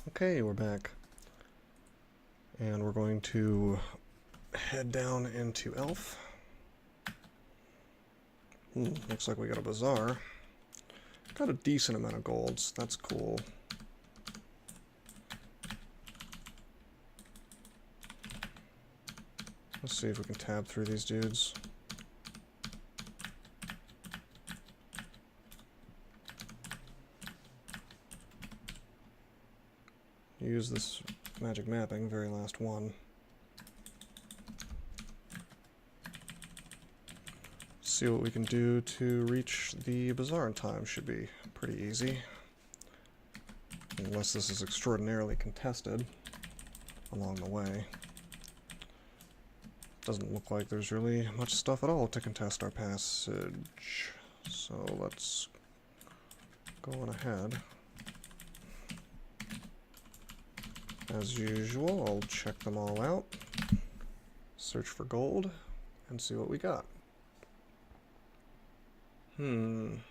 Okay, we're back. And we're going to head down into Elf. Looks like we got a bazaar. Got a decent amount of golds. That's cool. Let's see if we can tab through these dudes. Use this magic mapping, very last one. See what we can do to reach the bazaar in time. Should be pretty easy. Unless this is extraordinarily contested along the way. Doesn't look like there's really much stuff at all to contest our passage. So let's go on ahead. As usual, I'll check them all out, search for gold, and see what we got. None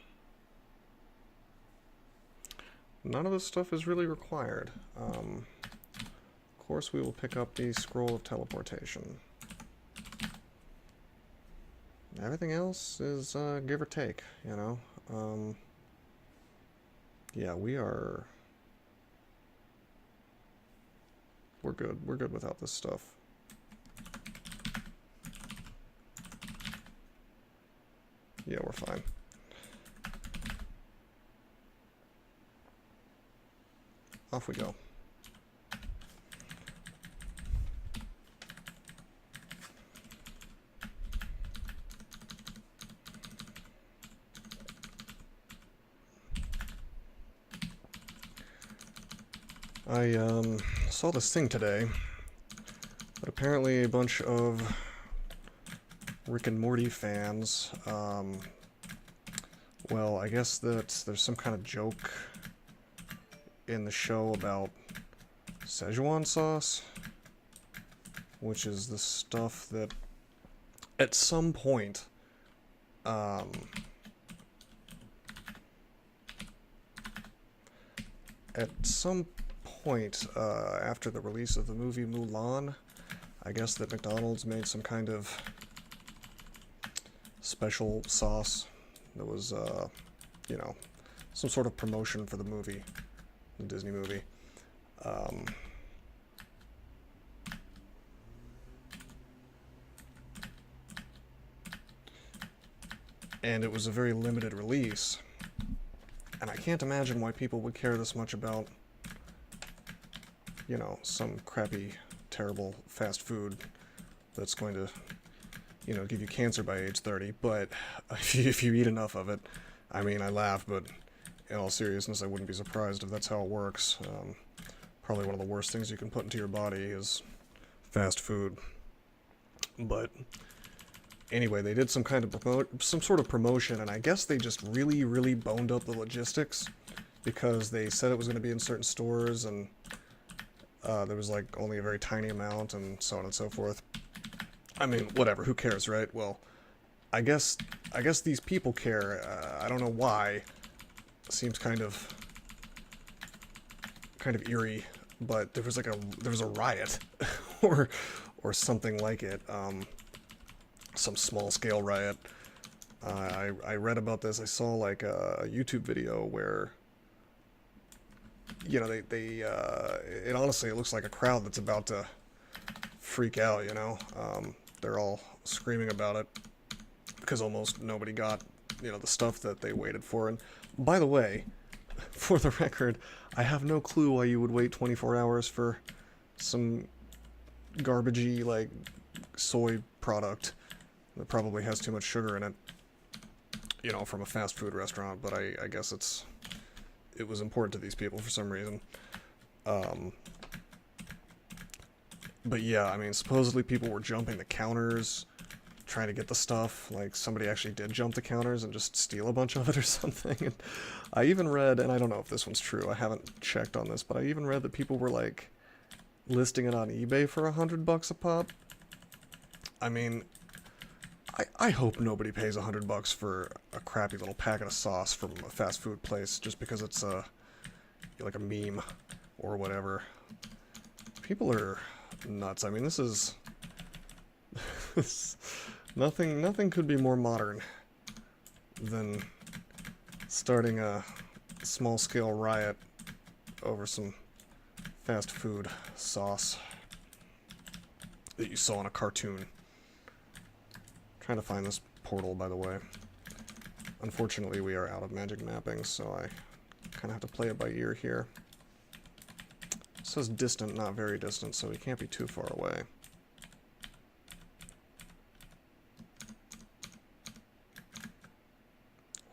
of this stuff is really required. Of course, we will pick up the scroll of teleportation. Everything else is give or take, you know. Yeah, we're good. We're good without this stuff. Yeah, we're fine. Off we go. I saw this thing today, but apparently a bunch of Rick and Morty fans, well, I guess that there's some kind of joke in the show about Szechuan sauce, which is the stuff that at some point, after the release of the movie Mulan, I guess that McDonald's made some kind of special sauce that was, you know, some sort of promotion for the movie, the Disney movie. And it was a very limited release. And I can't imagine why people would care this much about, you know, some crappy, terrible fast food that's going to, you know, give you cancer by age 30. But if you eat enough of it, I mean, I laugh, but in all seriousness, I wouldn't be surprised if that's how it works. Probably one of the worst things you can put into your body is fast food. But anyway, they did some sort of promotion, and I guess they just really, really boned up the logistics because they said it was going to be in certain stores, and there was like only a very tiny amount, and so on and so forth. I mean, whatever. Who cares, right? Well, I guess these people care. I don't know why. It seems kind of eerie, but there was a riot, or something like it. Some small-scale riot. I read about this. I saw like a YouTube video where, you know, it honestly, it looks like a crowd that's about to freak out, you know. They're all screaming about it because almost nobody got, you know, the stuff that they waited for. And by the way, for the record, I have no clue why you would wait 24 hours for some garbagey, like, soy product that probably has too much sugar in it, you know, from a fast food restaurant. But I guess it was important to these people for some reason. But yeah, I mean, supposedly people were jumping the counters, trying to get the stuff. Like, somebody actually did jump the counters and just steal a bunch of it or something. And I even read, and I don't know if this one's true, I haven't checked on this, but I even read that people were, like, listing it on eBay for $100 a pop. I mean, I hope nobody pays $100 for a crappy little packet of sauce from a fast food place just because it's like a meme or whatever. People are nuts. I mean, this is... nothing could be more modern than starting a small-scale riot over some fast food sauce that you saw in a cartoon. Trying to find this portal, by the way. Unfortunately, we are out of magic mapping, so I kind of have to play it by ear here. It says distant, not very distant, so we can't be too far away.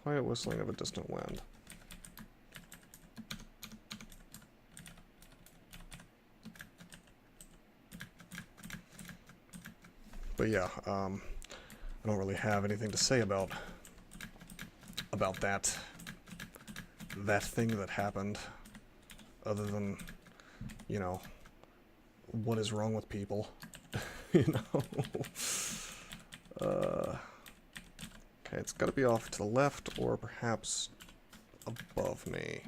Quiet whistling of a distant wind. But yeah, I don't really have anything to say about that thing that happened, other than, you know, what is wrong with people, you know? Okay, it's got to be off to the left or perhaps above me.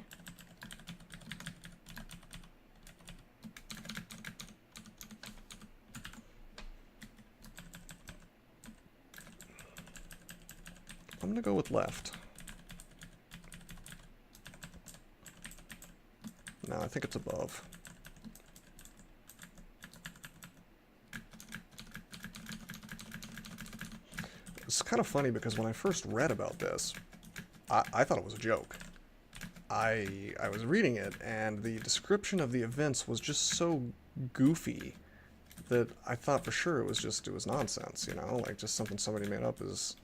I'm gonna go with left. No, I think it's above. It's kind of funny because when I first read about this, I thought it was a joke. I was reading it, and the description of the events was just so goofy that I thought for sure it was nonsense, you know, like just something somebody made up as,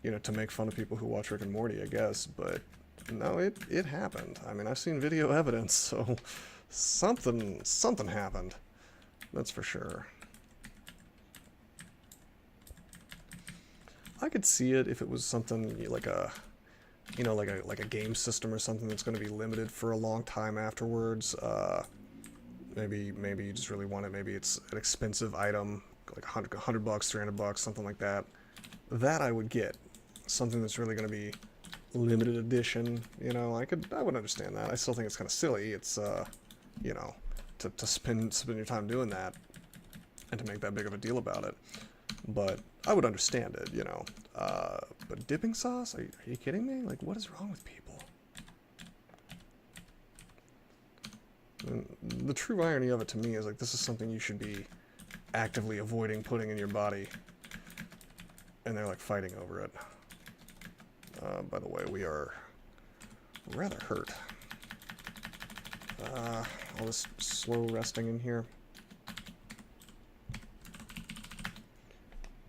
you know, to make fun of people who watch Rick and Morty, I guess, but no, it happened. I mean, I've seen video evidence, so something happened. That's for sure. I could see it if it was something like a, you know, like a game system or something that's going to be limited for a long time afterwards. Maybe you just really want it. Maybe it's an expensive item, like $100, $300, something like that. That I would get. Something that's really going to be limited edition, you know, I would understand that. I still think it's kind of silly. It's, you know, to spend your time doing that and to make that big of a deal about it. But I would understand it, you know. But dipping sauce? Are you kidding me? Like, what is wrong with people? And the true irony of it to me is, like, this is something you should be actively avoiding putting in your body. And they're, like, fighting over it. By the way, we are rather hurt. All this slow resting in here.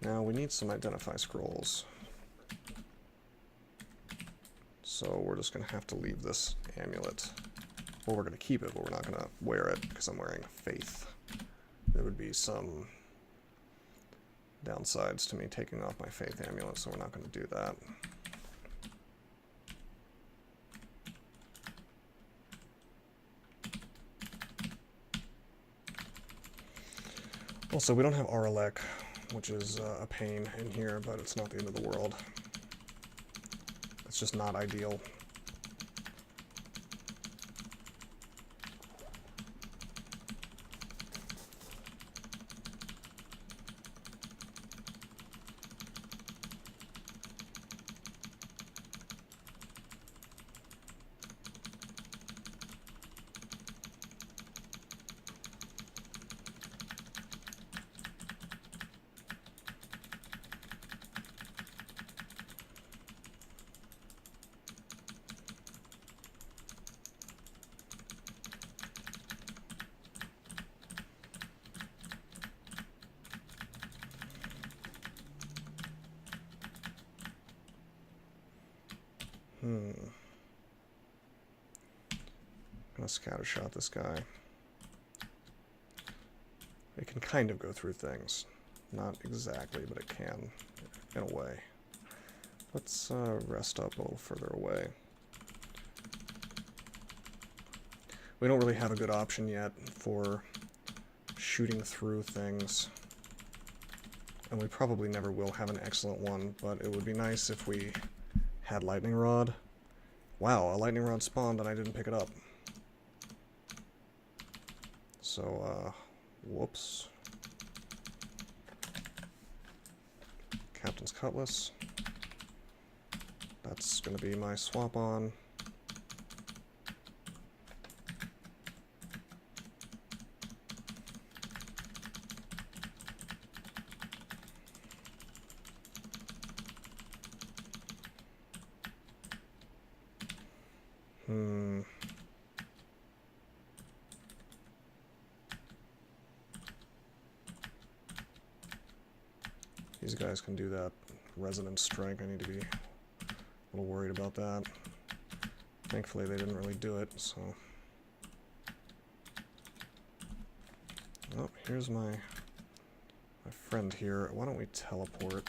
Now, we need some identify scrolls. So we're just going to have to leave this amulet. Or we're going to keep it, but we're not going to wear it because I'm wearing faith. There would be some downsides to me taking off my faith amulet, so we're not going to do that. Also, we don't have Aralek, which is a pain in here, but it's not the end of the world. It's just not ideal. I'm gonna scattershot this guy. It can kind of go through things. Not exactly, but it can, in a way. Let's rest up a little further away. We don't really have a good option yet for shooting through things. And we probably never will have an excellent one, but it would be nice if we had lightning rod. Wow, a lightning rod spawned and I didn't pick it up. So, whoops. Captain's Cutlass. That's going to be my swap on. These guys can do that resonant strike. I need to be a little worried about that. Thankfully, they didn't really do it, so... Oh, here's my friend here. Why don't we teleport?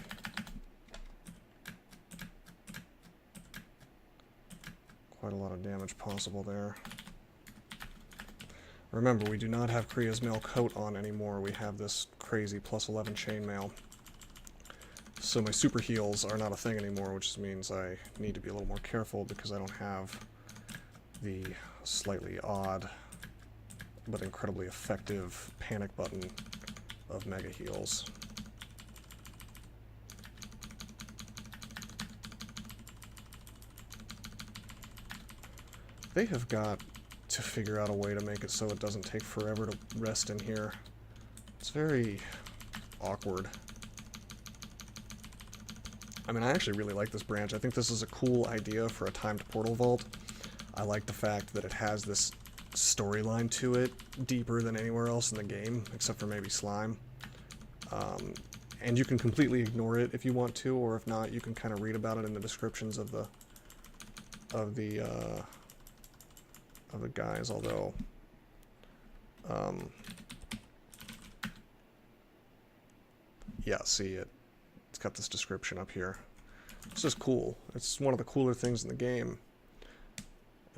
Quite a lot of damage possible there. Remember, we do not have Kriya's mail coat on anymore. We have this crazy +11 chainmail. So my super heals are not a thing anymore, which means I need to be a little more careful because I don't have the slightly odd but incredibly effective panic button of mega heals. They have got to figure out a way to make it so it doesn't take forever to rest in here. It's very awkward. I mean, I actually really like this branch. I think this is a cool idea for a timed portal vault. I like the fact that it has this storyline to it, deeper than anywhere else in the game, except for maybe Slime. And you can completely ignore it if you want to, or if not, you can kind of read about it in the descriptions of the guys, although yeah, see it. It's got this description up here. It's just cool. It's one of the cooler things in the game.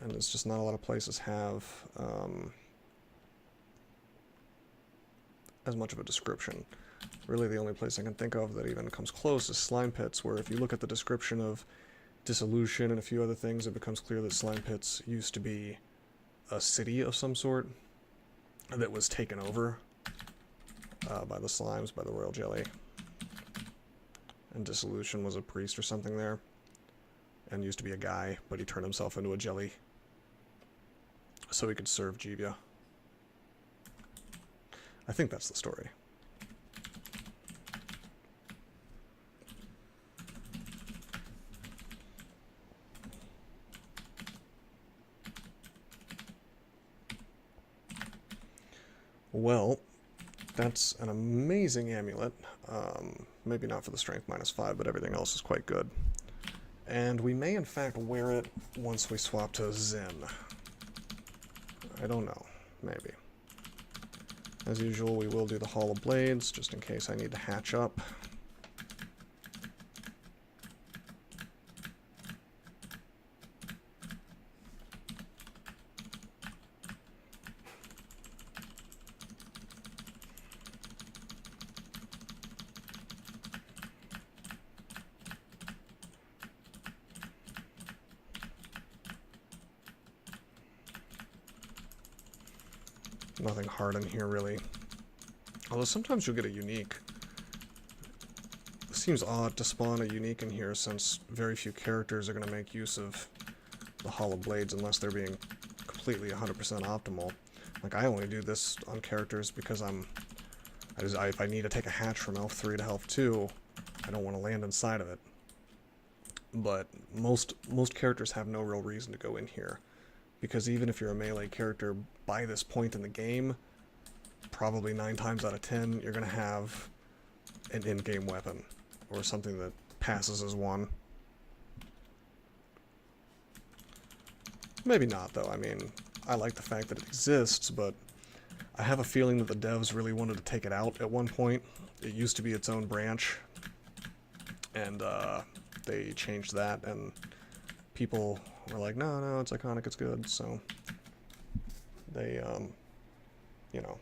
And it's just not a lot of places have as much of a description. Really the only place I can think of that even comes close is Slime Pits, where if you look at the description of Dissolution and a few other things, it becomes clear that Slime Pits used to be a city of some sort that was taken over by the slimes, by the royal jelly. And Dissolution was a priest or something there, and used to be a guy, but he turned himself into a jelly so he could serve Jivia. I think that's the story. Well, that's an amazing amulet. Maybe not for the strength -5, but everything else is quite good. And we may in fact wear it once we swap to Zen. I don't know. Maybe. As usual, we will do the Hall of Blades, just in case I need to hatch up. Nothing hard in here, really. Although sometimes you'll get a unique. It seems odd to spawn a unique in here, since very few characters are going to make use of the Hall of Blades unless they're being completely 100% optimal. Like, I only do this on characters because if I need to take a hatch from Elf 3 to Elf 2, I don't want to land inside of it. But most characters have no real reason to go in here. Because even if you're a melee character by this point in the game, probably 9 times out of 10, you're going to have an in-game weapon, or something that passes as one. Maybe not, though. I mean, I like the fact that it exists, but I have a feeling that the devs really wanted to take it out at one point. It used to be its own branch, and they changed that, and people were like, no, it's iconic, it's good, so they, you know.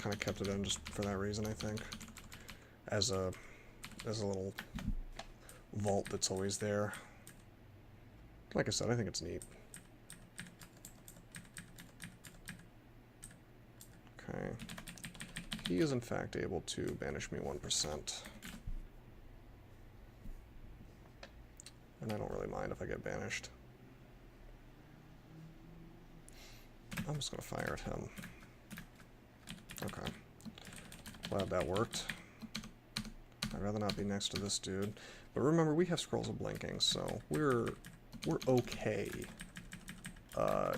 kind of kept it in just for that reason, I think. As a little vault that's always there. Like I said, I think it's neat. Okay. He is in fact able to banish me 1%. And I don't really mind if I get banished. I'm just going to fire at him. Okay. Glad that worked. I'd rather not be next to this dude. But remember, we have Scrolls of Blinking, so we're okay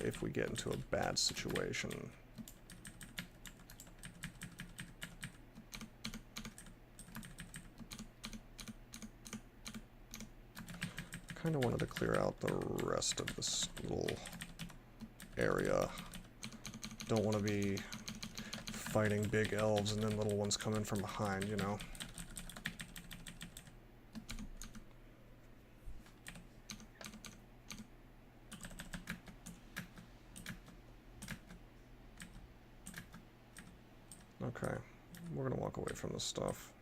if we get into a bad situation. Kind of wanted to clear out the rest of this little area. Don't want to be fighting big elves and then little ones come in from behind, you know? Okay, we're gonna walk away from this stuff.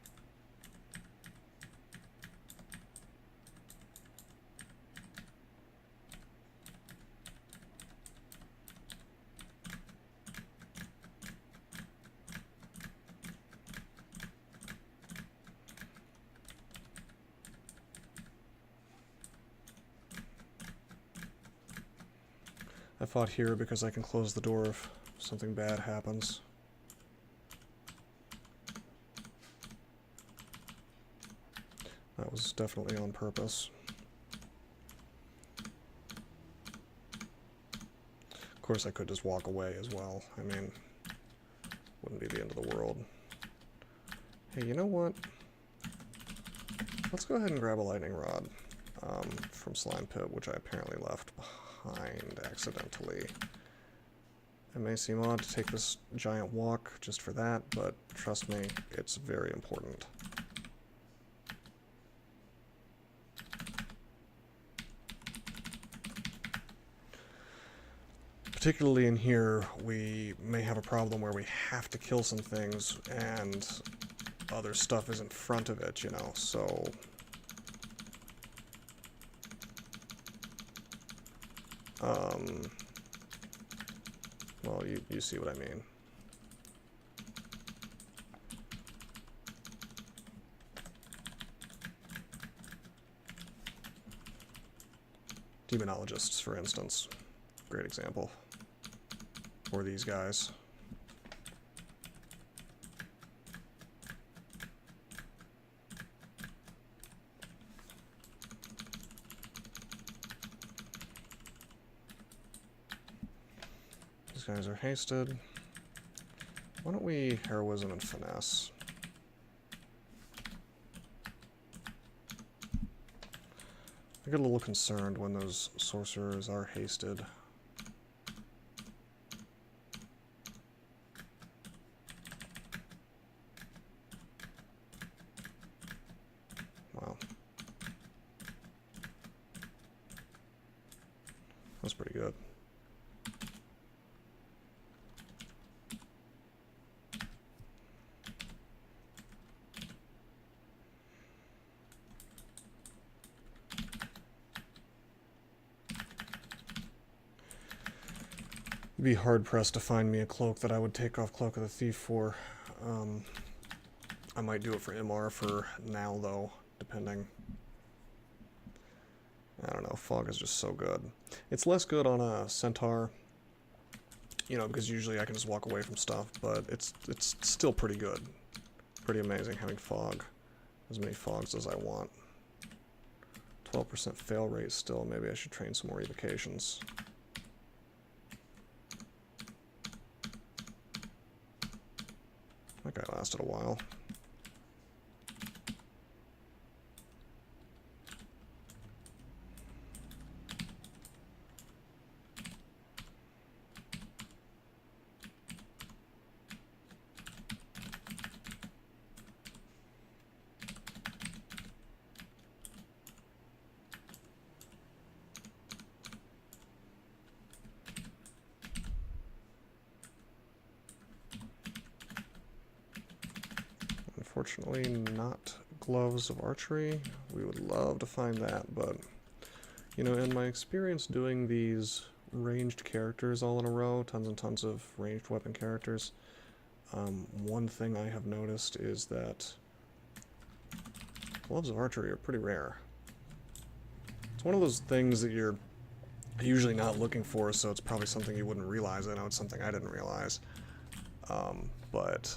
I fought here because I can close the door if something bad happens. That was definitely on purpose. Of course I could just walk away as well. I mean, wouldn't be the end of the world. Hey, you know what? Let's go ahead and grab a lightning rod from Slime Pit, which I apparently left behind accidentally. It may seem odd to take this giant walk just for that, but trust me, it's very important. Particularly in here, we may have a problem where we have to kill some things and other stuff is in front of it, you know, so... well, you see what I mean. Demonologists, for instance. Great example. Or these guys. These guys are hasted. Why don't we heroism and finesse? I get a little concerned when those sorcerers are hasted. Wow. That's pretty good. You'd be hard-pressed to find me a cloak that I would take off Cloak of the Thief for. I might do it for MR for now, though, depending. I don't know, Fog is just so good. It's less good on a Centaur, you know, because usually I can just walk away from stuff, but it's still pretty good. Pretty amazing having Fog. As many Fogs as I want. 12% fail rate still, maybe I should train some more evocations. That guy lasted a while. unfortunately not gloves of archery. We would love to find that, but, you know, in my experience doing these ranged characters all in a row, tons and tons of ranged weapon characters, one thing I have noticed is that gloves of archery are pretty rare. It's one of those things that you're usually not looking for, so it's probably something you wouldn't realize. I know it's something I didn't realize. But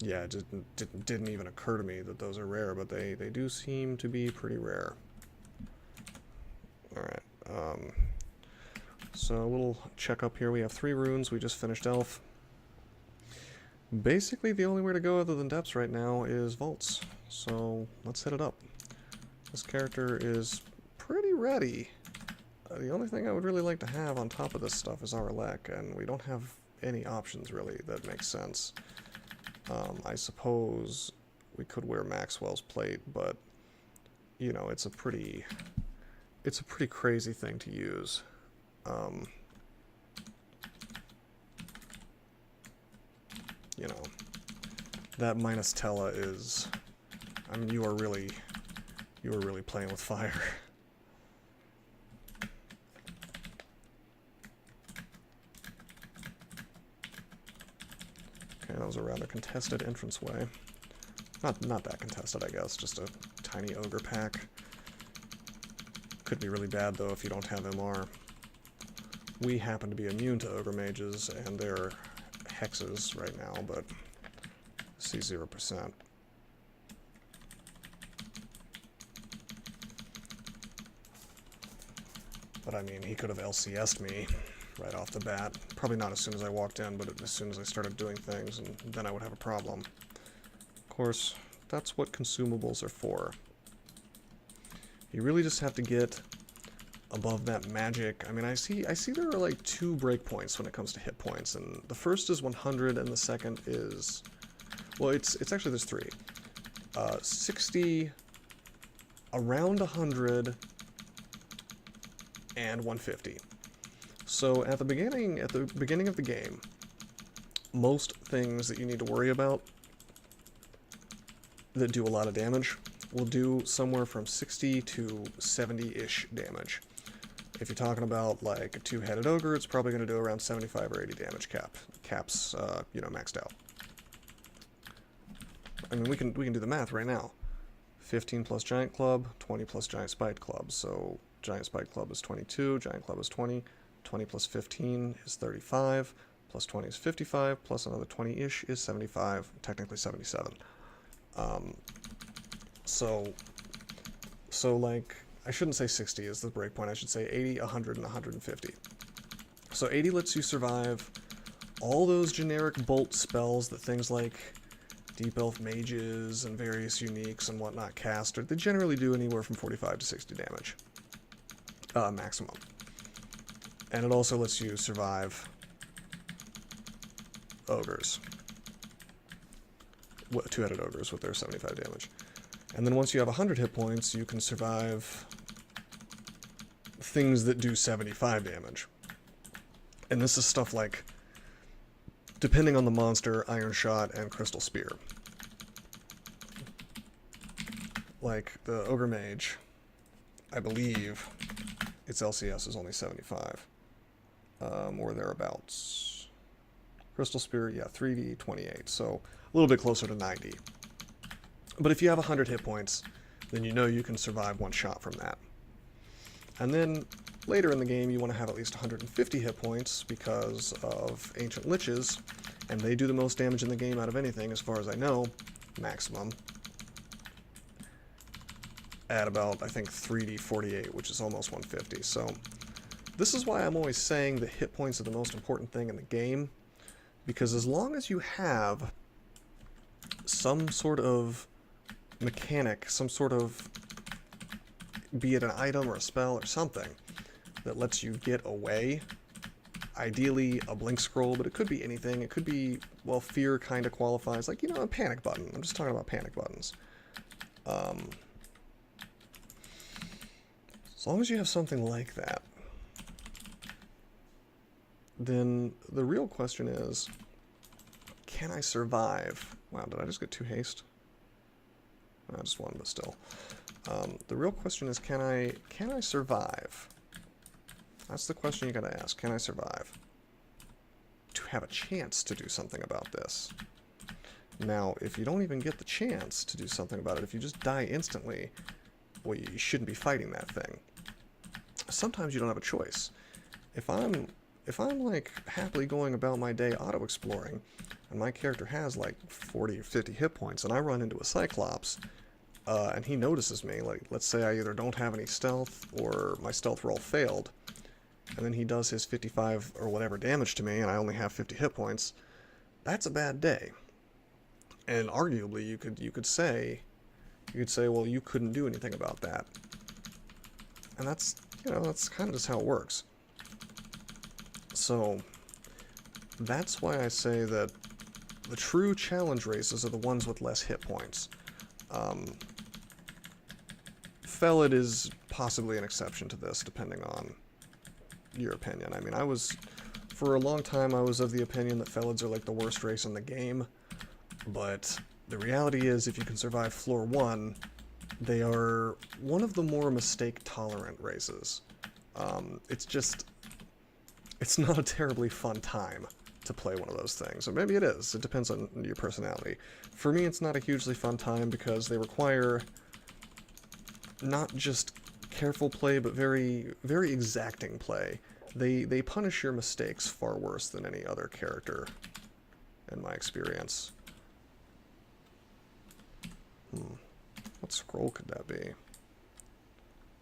yeah, it didn't even occur to me that those are rare, but they do seem to be pretty rare. Alright, so a little checkup here. We have 3 runes. We just finished Elf. Basically, the only way to go other than depths right now is vaults. So let's hit it up. This character is pretty ready. The only thing I would really like to have on top of this stuff is our Lek, and we don't have any options really that make sense. I suppose we could wear Maxwell's plate, but you know, it's a pretty crazy thing to use. You know, that minus Tella is, I mean, you are really playing with fire. Okay, that was a rather contested entranceway. Not that contested, I guess, just a tiny ogre pack. Could be really bad, though, if you don't have MR. We happen to be immune to ogre mages, and they're hexes right now, but see 0%. But I mean, he could have LCS'd me right off the bat. Probably not as soon as I walked in, but as soon as I started doing things, and then I would have a problem. Of course, that's what consumables are for. You really just have to get above that magic. I mean, I see there are like 2 breakpoints when it comes to hit points, and the first is 100, and the second is, well, it's actually there's 3. 60, around 100, and 150. So at the beginning of the game, most things that you need to worry about that do a lot of damage will do somewhere from 60 to 70-ish damage. If you're talking about like a 2-headed ogre, it's probably going to do around 75 or 80 damage caps, you know, maxed out. I mean, we can do the math right now. 15 plus giant club, 20 plus giant spiked club. So giant spiked club is 22, giant club is 20, 20 plus 15 is 35, plus 20 is 55, plus another 20-ish is 75, technically 77. So like, I shouldn't say 60 is the breakpoint, I should say 80, 100, and 150. So 80 lets you survive all those generic bolt spells that things like Deep Elf mages and various uniques and whatnot cast. They generally do anywhere from 45 to 60 damage. Maximum. And it also lets you survive ogres. 2-headed ogres with their 75 damage. And then once you have 100 hit points, you can survive things that do 75 damage. And this is stuff like, depending on the monster, Iron Shot and Crystal Spear. Like the Ogre Mage, I believe its LCS is only 75. Or thereabouts. Crystal Spear, yeah, 3D 28, so a little bit closer to 90. But if you have 100 hit points, then you know you can survive one shot from that. And then later in the game, you want to have at least 150 hit points because of Ancient Liches, and they do the most damage in the game out of anything, as far as I know, maximum. At about, I think, 3D 48, which is almost 150. So this is why I'm always saying that hit points are the most important thing in the game, because as long as you have some sort of mechanic, some sort of, be it an item or a spell or something, that lets you get away, ideally a blink scroll, but it could be anything. It could be, well, fear kind of qualifies, like, you know, a panic button. I'm just talking about panic buttons. As long as you have something like that, then the real question is, can I survive Wow, did I just get 2 haste? I just 1, but still. The real question is, can I survive? That's the question you gotta ask. Can I survive? To have a chance to do something about this. Now, if you don't even get the chance to do something about it, if you just die instantly, well, you shouldn't be fighting that thing. Sometimes you don't have a choice. If I'm like happily going about my day auto-exploring, and my character has like 40 or 50 hit points, and I run into a Cyclops, and he notices me, like, let's say I either don't have any stealth, or my stealth roll failed, and then he does his 55 or whatever damage to me, and I only have 50 hit points, that's a bad day. And arguably, you could say, well, you couldn't do anything about that. And that's, you know, that's kind of just how it works. So, that's why I say that the true challenge races are the ones with less hit points. Felid is possibly an exception to this, depending on your opinion. I mean, for a long time, I was of the opinion that Felids are like the worst race in the game. But the reality is, if you can survive floor 1, they are one of the more mistake-tolerant races. It's not a terribly fun time to play one of those things. Or maybe it is. It depends on your personality. For me, it's not a hugely fun time because they require not just careful play, but very, very exacting play. They punish your mistakes far worse than any other character, in my experience. What scroll could that be?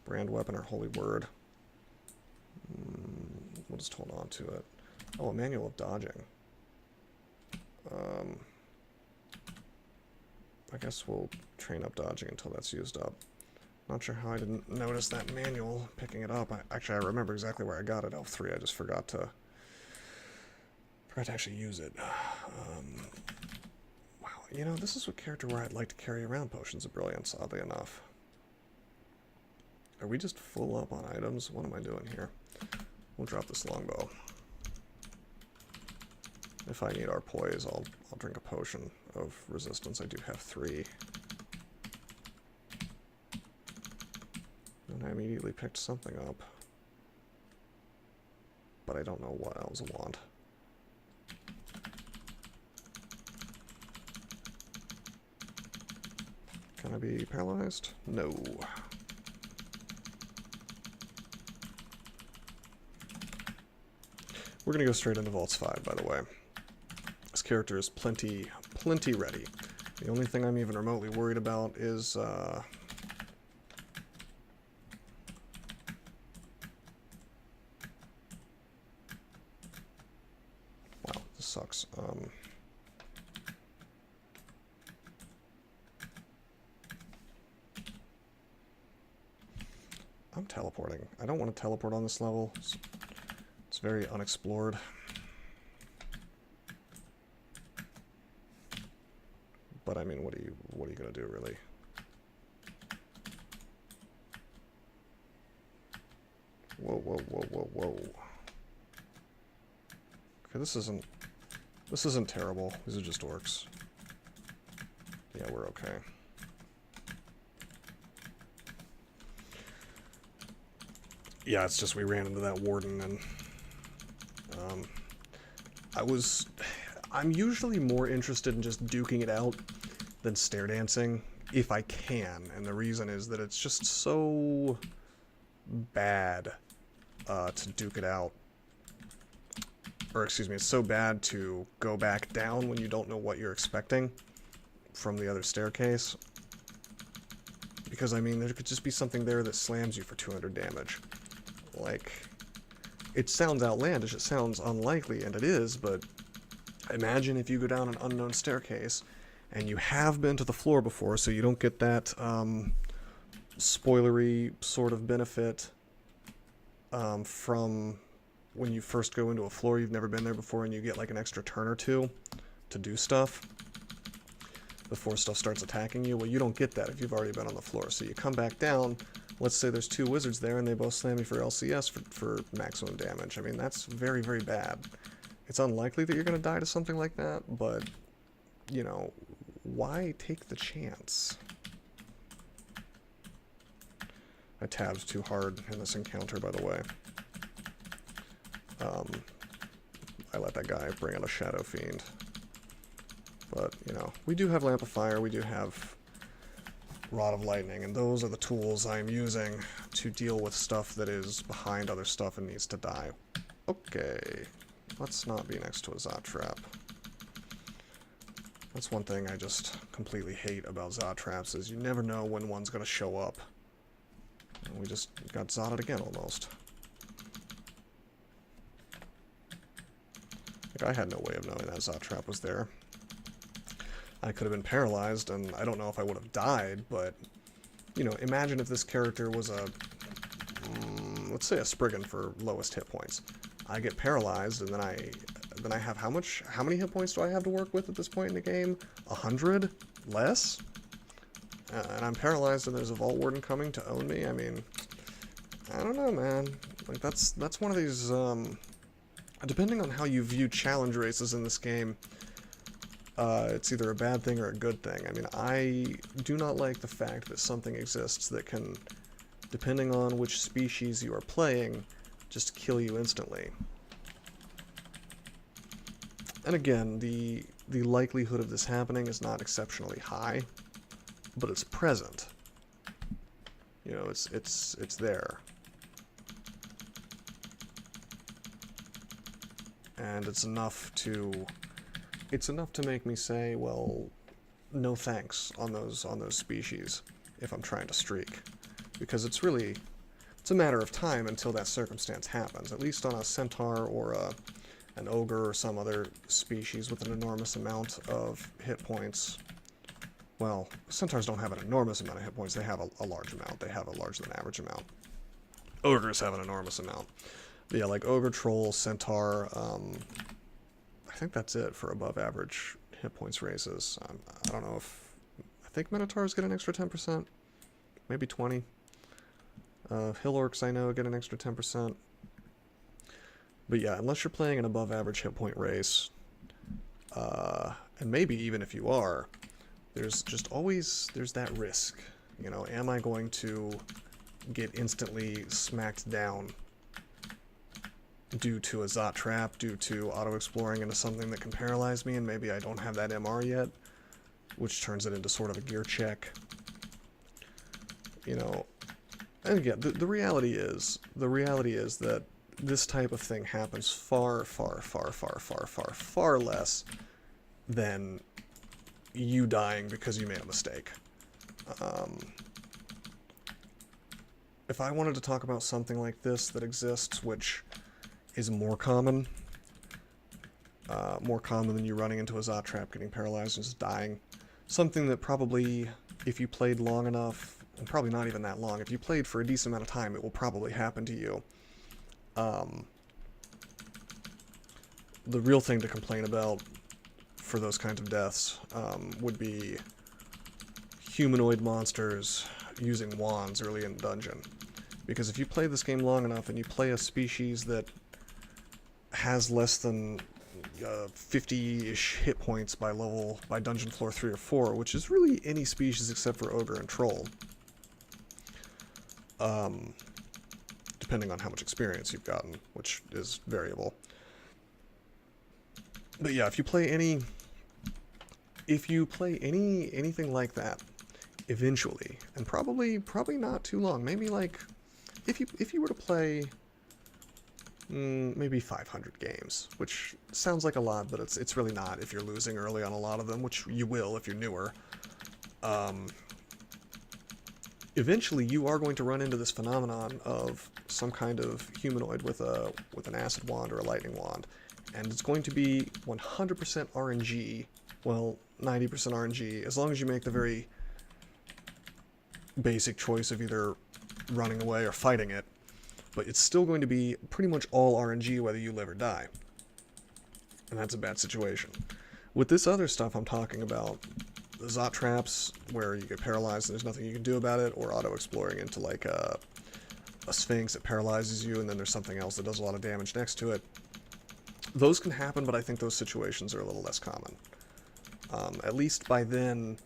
Brand weapon or holy word? We'll just hold on to it. Oh, a manual of dodging. I guess we'll train up dodging until that's used up. Not sure how I didn't notice that manual picking it up. Actually, I remember exactly where I got it, Elf 3. I just forgot to actually use it. You know, this is a character where I'd like to carry around Potions of Brilliance, oddly enough. Are we just full up on items? What am I doing here? We'll drop this longbow. If I need our poise, I'll drink a potion of resistance. I do have 3. And I immediately picked something up. But I don't know what. That was a wand. Can I be paralyzed? No. We're gonna go straight into Vaults 5, by the way. This character is plenty ready. The only thing I'm even remotely worried about is, wow, this sucks. I'm teleporting. I don't want to teleport on this level. It's very unexplored. But I mean, what are you gonna do, really? Whoa, whoa, whoa, whoa, whoa. Okay, this isn't terrible. These are just orcs. Yeah, we're okay. Yeah, it's just we ran into that warden, and I'm usually more interested in just duking it out than stair dancing, if I can, and the reason is that it's just so bad to duke it out. Or excuse me, it's so bad to go back down when you don't know what you're expecting from the other staircase. Because, I mean, there could just be something there that slams you for 200 damage. Like, it sounds outlandish, it sounds unlikely, and it is, but imagine if you go down an unknown staircase, and you have been to the floor before, so you don't get that spoilery sort of benefit from when you first go into a floor you've never been there before, and you get like an extra turn or two to do stuff before stuff starts attacking you. Well, you don't get that if you've already been on the floor. So you come back down, let's say there's 2 wizards there, and they both slam you for LCS for maximum damage. I mean, that's very, very bad. It's unlikely that you're going to die to something like that, but, you know, why take the chance? I tabbed too hard in this encounter, by the way. I let that guy bring out a Shadow Fiend. But, you know, we do have Lamp of Fire, we do have Rod of Lightning, and those are the tools I'm using to deal with stuff that is behind other stuff and needs to die. Okay, let's not be next to a Zot Trap. That's one thing I just completely hate about Zot Traps, is you never know when one's going to show up. And we just got Zotted again, almost. Like, I had no way of knowing that Zot Trap was there. I could have been paralyzed, and I don't know if I would have died, but, you know, imagine if this character was a, let's say a Spriggan for lowest hit points. I get paralyzed, and then I have how many hit points do I have to work with at this point in the game? 100? Less? And I'm paralyzed, and there's a Vault Warden coming to own me? I mean, I don't know, man. Like, that's one of these, depending on how you view challenge races in this game, it's either a bad thing or a good thing. I mean, I do not like the fact that something exists that can, depending on which species you are playing, just kill you instantly. And again, the likelihood of this happening is not exceptionally high, but it's present. You know, it's there. And it's enough to make me say, well, no thanks on those species if I'm trying to streak, because it's a matter of time until that circumstance happens. At least on a Centaur or an Ogre or some other species with an enormous amount of hit points. Well, Centaurs don't have an enormous amount of hit points. They have a large amount. They have a larger than average amount. Ogres have an enormous amount. But yeah, like Ogre, Troll, Centaur. I think that's it for above average hit points races. I don't know if... I think Minotaurs get an extra 10%. Maybe 20. Hill Orcs, I know, get an extra 10%. But yeah, unless you're playing an above average hit point race, and maybe even if you are, there's that risk. You know, am I going to get instantly smacked down due to a Zot Trap, due to auto-exploring into something that can paralyze me, and maybe I don't have that MR yet, which turns it into sort of a gear check. You know, and again, the reality is that this type of thing happens far, far, far, far, far, far, far less than you dying because you made a mistake. If I wanted to talk about something like this that exists, which is more common than you running into a Zot Trap, getting paralyzed, and just dying. Something that probably, if you played long enough, and probably not even that long, if you played for a decent amount of time, it will probably happen to you. The real thing to complain about for those kinds of deaths would be humanoid monsters using wands early in the dungeon. Because if you play this game long enough and you play a species that has less than 50-ish hit points by dungeon floor 3 or 4, which is really any species except for Ogre and Troll, depending on how much experience you've gotten, which is variable. But yeah, if you play anything like that, eventually, and probably not too long, maybe like if you were to play maybe 500 games, which sounds like a lot, but it's really not if you're losing early on a lot of them, which you will if you're newer. Eventually you are going to run into this phenomenon of some kind of humanoid with an acid wand or a lightning wand, and it's going to be 100% RNG, well, 90% RNG, as long as you make the very basic choice of either running away or fighting it. But it's still going to be pretty much all RNG whether you live or die. And that's a bad situation. With this other stuff I'm talking about, the Zot Traps, where you get paralyzed and there's nothing you can do about it, or auto-exploring into like a Sphinx that paralyzes you and then there's something else that does a lot of damage next to it. Those can happen, but I think those situations are a little less common. At least by then,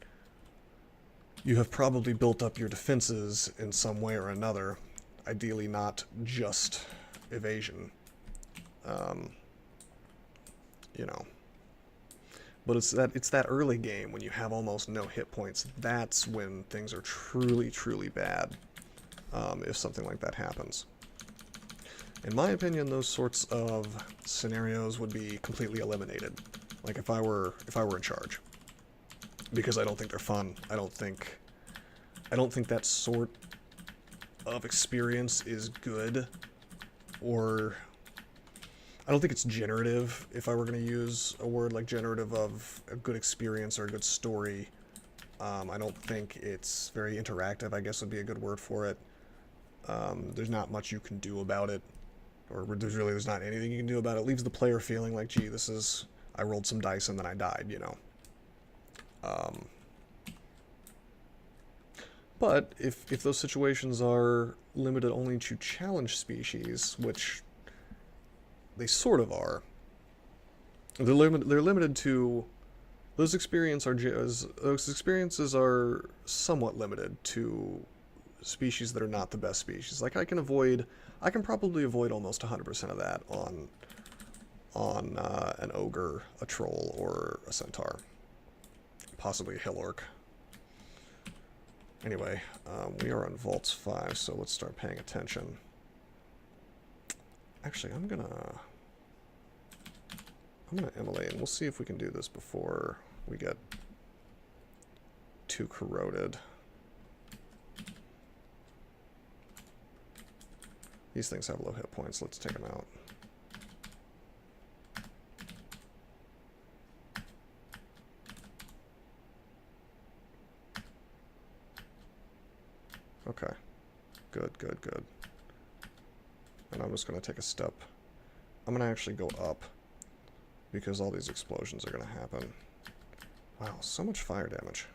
you have probably built up your defenses in some way or another. Ideally not just evasion. You know. But it's that early game when you have almost no hit points. That's when things are truly, truly bad. If something like that happens. In my opinion, those sorts of scenarios would be completely eliminated. Like if I were in charge, because I don't think they're fun. I don't think that sort of experience is good, or I don't think it's generative. If I were going to use a word like generative of a good experience or a good story, I don't think it's very interactive, I guess would be a good word for it. There's not much you can do about it, or there's not anything you can do about it. It leaves the player feeling like, gee, I rolled some dice and then I died, you know. But if those situations are limited only to challenge species, which they sort of are, they're limited to those experiences are somewhat limited to species that are not the best species. Like I can probably avoid almost 100% of that on an ogre, a troll, or a centaur, possibly a hill orc. Anyway, we are on Vaults 5, so let's start paying attention. Actually, I'm gonna immolate, and we'll see if we can do this before we get too corroded. These things have low hit points. Let's take them out. Okay. Good. And I'm just going to take a step. I'm going to actually go up, because all these explosions are going to happen. Wow, so much fire damage.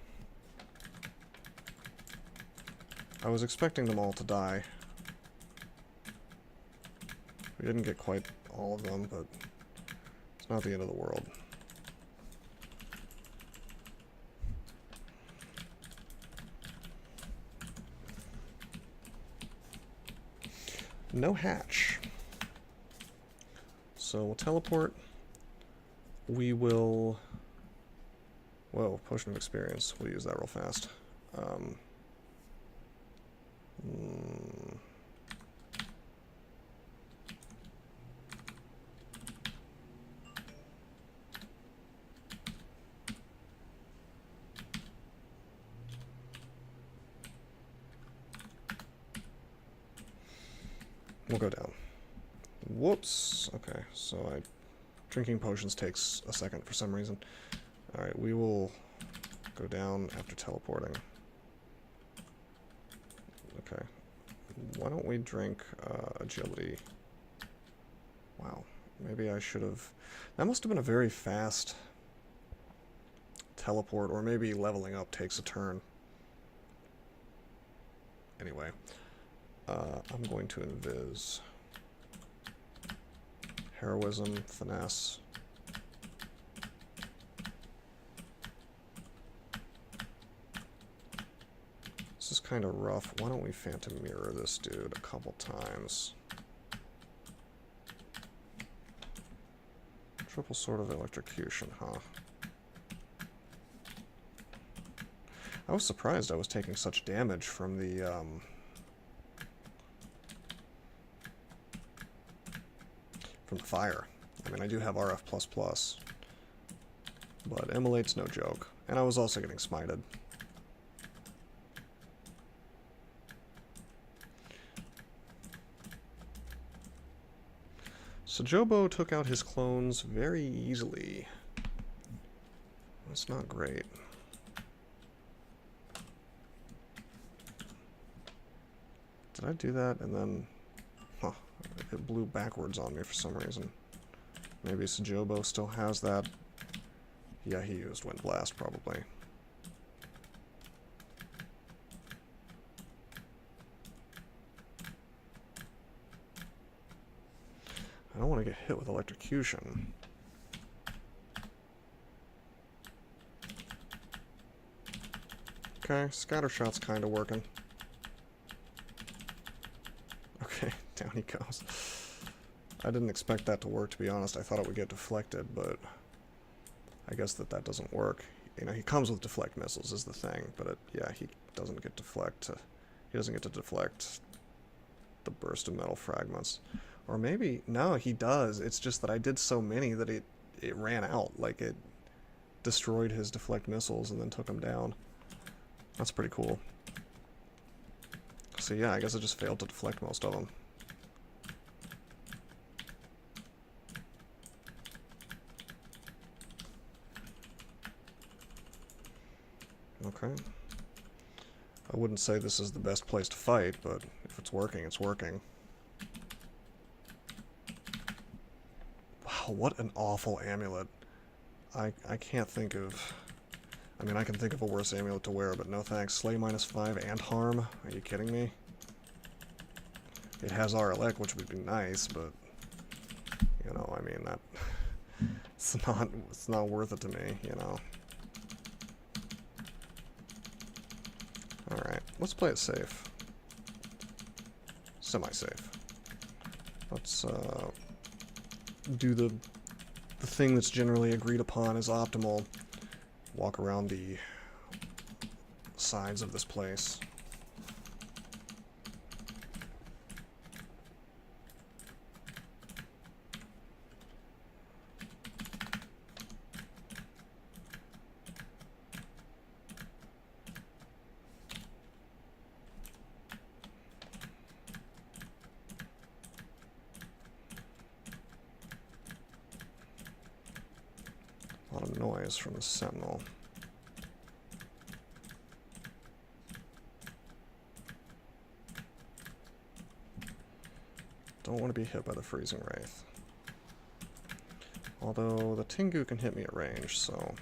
I was expecting them all to die. We didn't get quite all of them, but it's not the end of the world. No hatch. So we'll teleport. We will... Whoa, potion of experience. We'll use that real fast. We'll go down. Whoops. Okay, so drinking potions takes a second for some reason. Alright, we will go down after teleporting. Okay. Why don't we drink agility? Wow. Maybe I should have... That must have been a very fast teleport, or maybe leveling up takes a turn. Anyway. I'm going to invis. Heroism, finesse. This is kind of rough. Why don't we Phantom Mirror this dude a couple times? Triple Sword of Electrocution, huh? I was surprised I was taking such damage from the, from fire. I mean, I do have RF++, but Immolate's no joke. And I was also getting smited. So Jobo took out his clones very easily. That's not great. Did I do that and then... Huh. It blew backwards on me for some reason. Maybe Sajobo still has that. Yeah, he used Wind Blast, probably. I don't want to get hit with electrocution. Okay, scatter shot's kind of working. Okay, down he goes. I didn't expect that to work, to be honest. I thought it would get deflected, but I guess that doesn't work. You know, he comes with deflect missiles is the thing, but yeah, he doesn't get he doesn't get to deflect the burst of metal fragments. Or maybe, no, he does. It's just that I did so many that it ran out. Like, it destroyed his deflect missiles and then took him down. That's pretty cool. So yeah, I guess I just failed to deflect most of them. Okay. I wouldn't say this is the best place to fight, but if it's working, it's working. Wow, what an awful amulet. I can't think of... I mean, I can think of a worse amulet to wear, but no thanks. Slay -5 and harm? Are you kidding me? It has RLX, which would be nice, but... You know, I mean, that... It's not worth it to me, you know. Alright, let's play it safe. Semi-safe. Let's, do the thing that's generally agreed upon as optimal. Walk around the sides of this place. A lot of noise from the sentinel. Don't want to be hit by the freezing wraith. Although the Tengu can hit me at range, so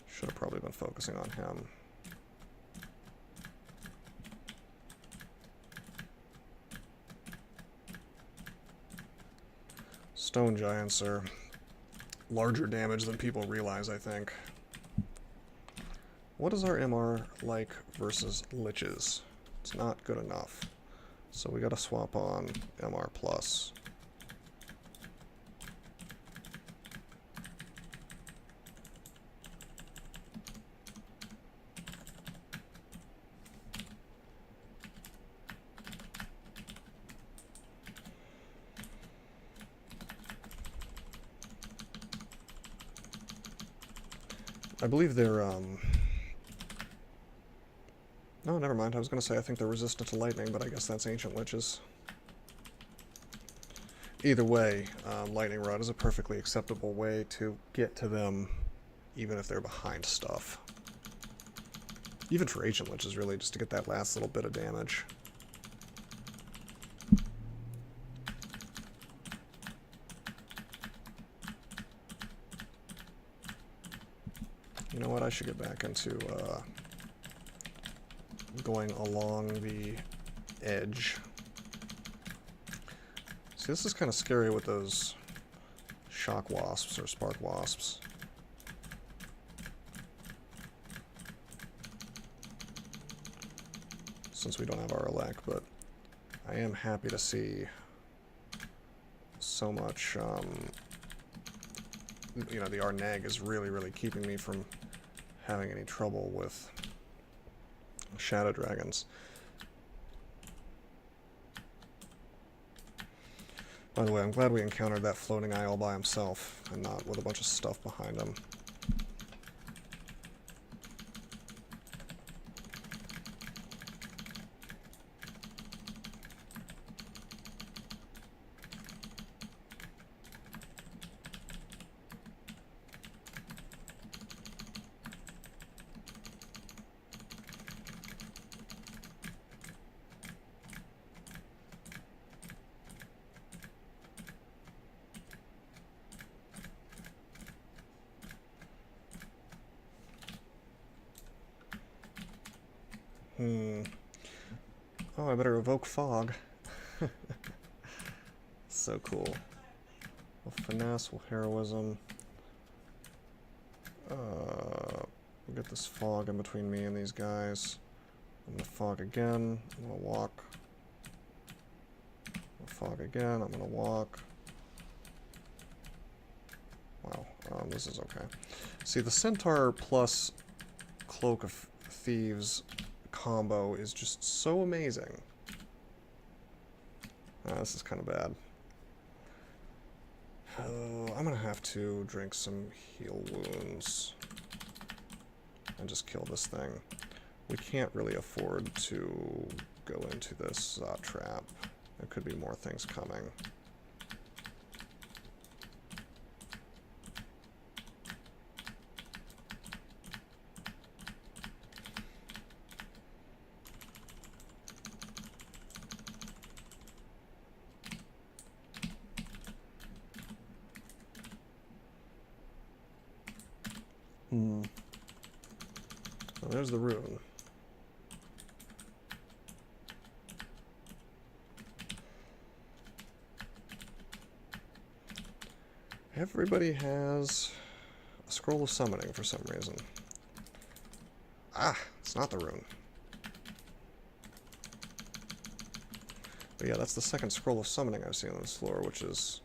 should have probably been focusing on him. Stone giants are larger damage than people realize, I think. What is our MR like versus liches? It's not good enough. So we gotta swap on MR+. I believe they're, no, never mind. I was going to say I think they're resistant to lightning, but I guess that's ancient liches. Either way, lightning rod is a perfectly acceptable way to get to them, even if they're behind stuff. Even for ancient liches, really, just to get that last little bit of damage. You know what, I should get back into going along the edge. See, this is kind of scary with those shock wasps or spark wasps. Since we don't have our elect, but I am happy to see so much, you know, the Arneg is really keeping me from having any trouble with shadow dragons. By the way, I'm glad we encountered that floating eye all by himself and not with a bunch of stuff behind him. Oh, I better evoke fog. So cool. We'll finesse, we'll heroism. We'll get this fog in between me and these guys. I'm gonna fog again. I'm gonna walk. I'll fog again. I'm gonna walk. Wow, this is okay. See, the Centaur plus Cloak of Thieves combo is just so amazing. This is kind of bad. I'm gonna have to drink some heal wounds and just kill this thing. We can't really afford to go into this trap. There could be more things coming. Well, there's the rune. Everybody has a scroll of summoning for some reason. Ah, it's not the rune. But yeah, that's the second scroll of summoning I've seen on this floor, which is,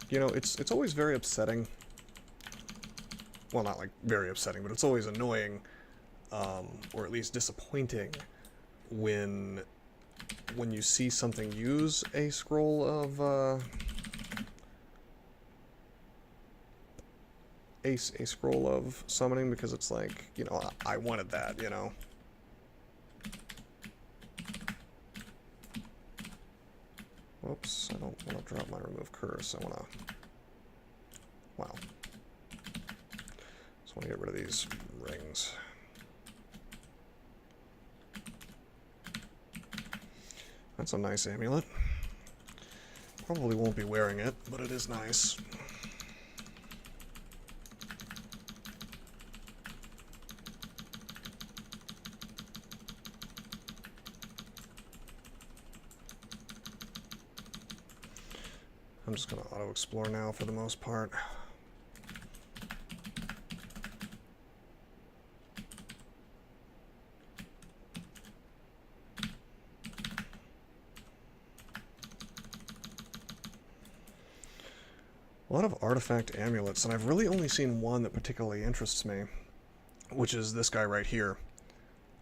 you know, it's always very upsetting. Well, not like very upsetting, but it's always annoying, or at least disappointing, when you see something use a scroll of a scroll of summoning, because it's like, you know, I wanted that, you know. Whoops, I don't want to drop my remove curse. I want to... Wow. Just want to get rid of these rings. That's a nice amulet. Probably won't be wearing it, but it is nice. I'm just going to auto-explore now for the most part. A lot of artifact amulets, and I've really only seen one that particularly interests me, which is this guy right here.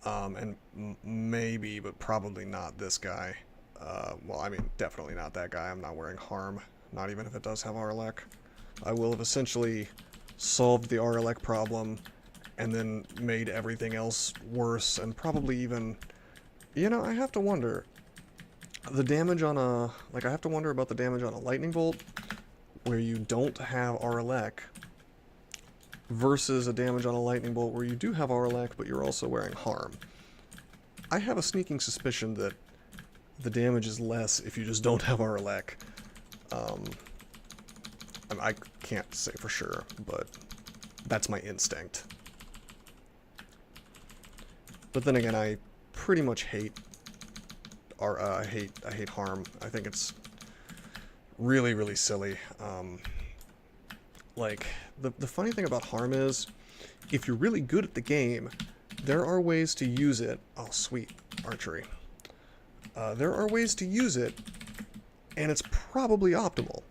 And maybe, but probably not this guy. Well, I mean, definitely not that guy. I'm not wearing harm, not even if it does have Arlek. I will have essentially solved the Arlek problem and then made everything else worse, and probably even... You know, I have to wonder. The damage on a... Like, I have to wonder about the damage on a lightning bolt, where you don't have Arlek, versus a damage on a lightning bolt where you do have Arlek, but you're also wearing harm. I have a sneaking suspicion that the damage is less if you just don't have Arlek. I can't say for sure, but that's my instinct. But then again, I pretty much hate I hate harm. I think it's really, really silly. Like, the funny thing about harm is, if you're really good at the game, there are ways to use it. Oh, sweet. Archery. There are ways to use it, and it's probably optimal.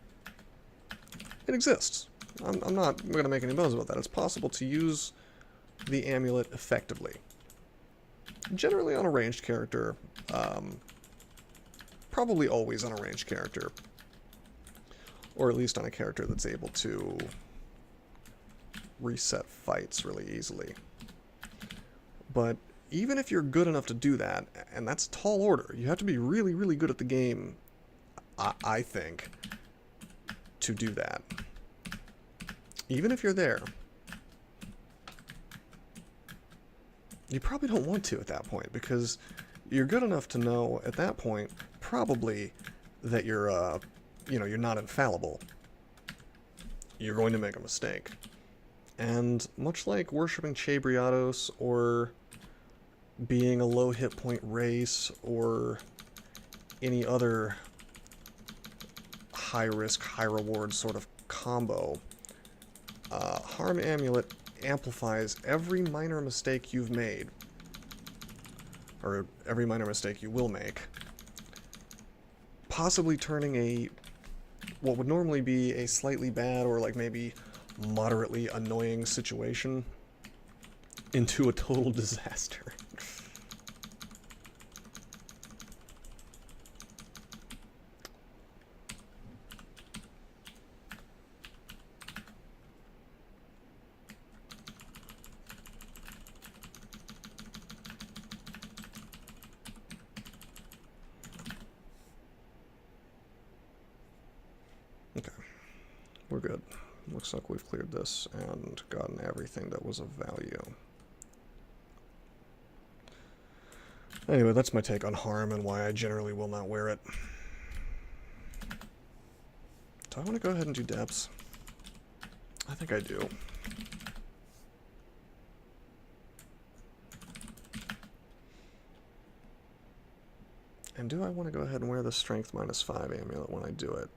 It exists. I'm not going to make any bones about that. It's possible to use the amulet effectively. Generally on a ranged character. Probably always on a ranged character. Or at least on a character that's able to reset fights really easily. But even if you're good enough to do that, and that's a tall order, you have to be really, really good at the game, I think, to do that. Even if you're there, you probably don't want to at that point, because you're good enough to know at that point, probably, that you're, you know, you're not infallible. You're going to make a mistake. And much like worshipping Chabriatos, or being a low hit point race, or any other high risk, high reward sort of combo, Harm Amulet amplifies every minor mistake you've made, or every minor mistake you will make, possibly turning what would normally be a slightly bad or like maybe moderately annoying situation into a total disaster. Okay, we're good. Looks like we've cleared this and gotten everything that was of value. Anyway, that's my take on harm and why I generally will not wear it. Do I want to go ahead and do depths? I think I do. And do I want to go ahead and wear the strength -5 amulet when I do it?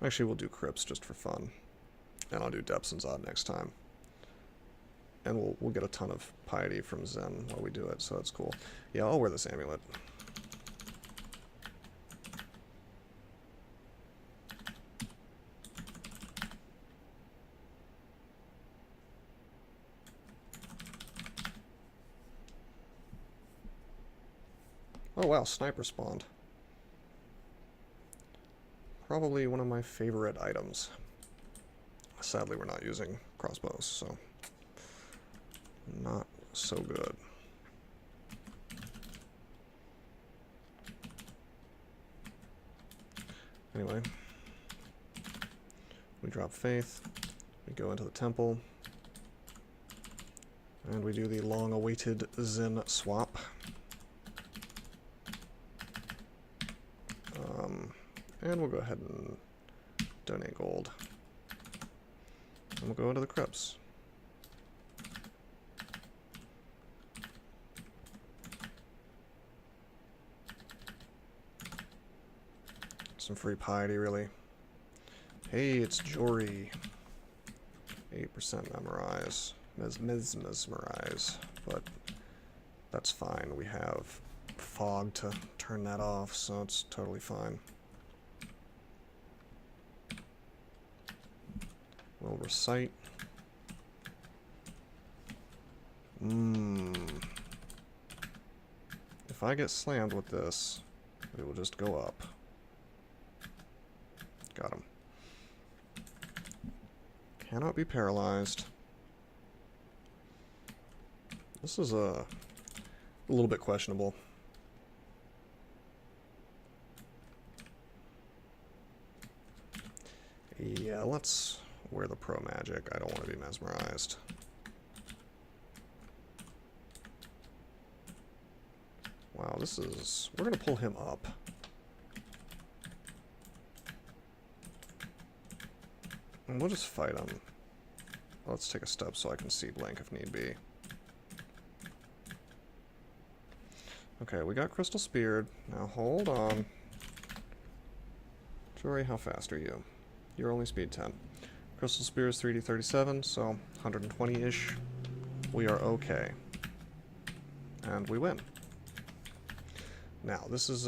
Actually, we'll do crypts just for fun. And I'll do depths and Zod next time. And we'll get a ton of piety from Zen while we do it, so that's cool. Yeah, I'll wear this amulet. Oh wow, sniper spawned. Probably one of my favorite items. Sadly, we're not using crossbows, so not so good. Anyway, we drop faith, we go into the temple, and we do the long-awaited Zen swap. And we'll go ahead and donate gold. And we'll go into the crypts. Some free piety, really. Hey, it's Jory. 8% memorize. Mesmerize. But that's fine. We have fog to turn that off, so it's totally fine. We'll recite. If I get slammed with this, it will just go up. Got him. Cannot be paralyzed. This is a little bit questionable. Yeah, let's wear the pro magic. I don't want to be mesmerized. Wow, this is... We're going to pull him up. And we'll just fight him. Let's take a step so I can see blank if need be. Okay, we got Crystal Speared. Now hold on. Jory, how fast are you? You're only speed 10. Crystal Spear is 3D 37, so 120-ish. We are okay. And we win. Now, this is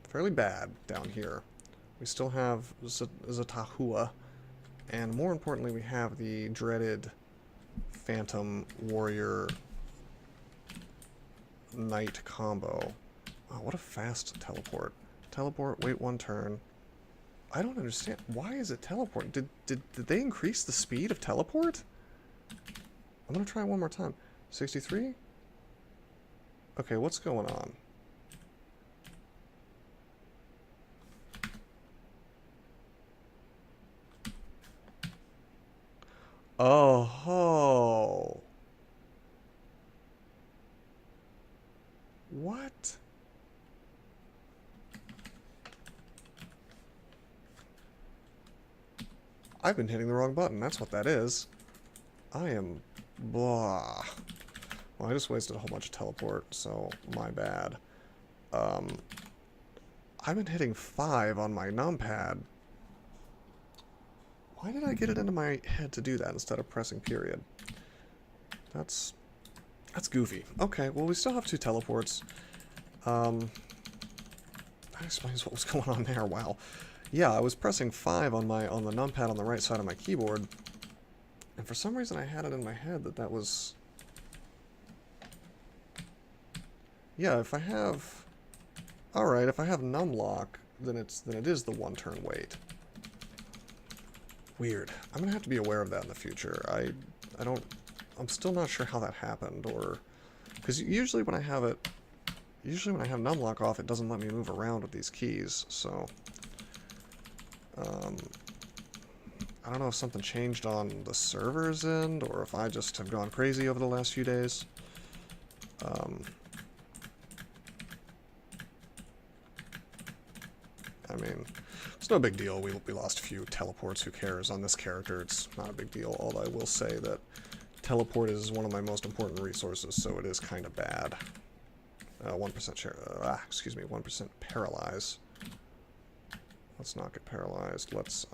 fairly bad down here. We still have Zatahua, and more importantly, we have the dreaded Phantom Warrior Knight combo. Oh, what a fast teleport. Teleport, wait 1 turn. I don't understand. Why is it teleport? Did they increase the speed of teleport? I'm gonna try one more time. 63? Okay, what's going on? Oh ho. What? I've been hitting the wrong button. That's what that is. I am... blah. Well, I just wasted a whole bunch of teleport, so my bad. I've been hitting 5 on my numpad. Why did I get it into my head to do that instead of pressing period? That's goofy. Okay, well, we still have 2 teleports. That explains what was going on there. Wow. Yeah, I was pressing 5 on the numpad on the right side of my keyboard, and for some reason I had it in my head that was... Yeah, if I have... Alright, if I have numlock, then it is the 1-turn wait. Weird. I'm gonna have to be aware of that in the future. I'm still not sure how that happened, or... Because usually when I have numlock off, it doesn't let me move around with these keys, so... I don't know if something changed on the server's end, or if I just have gone crazy over the last few days. I mean, it's no big deal. We lost a few teleports. Who cares? On this character, it's not a big deal. Although I will say that teleport is one of my most important resources, so it is kind of bad. 1% share. Excuse me. 1% paralyze. Let's not get paralyzed. Let's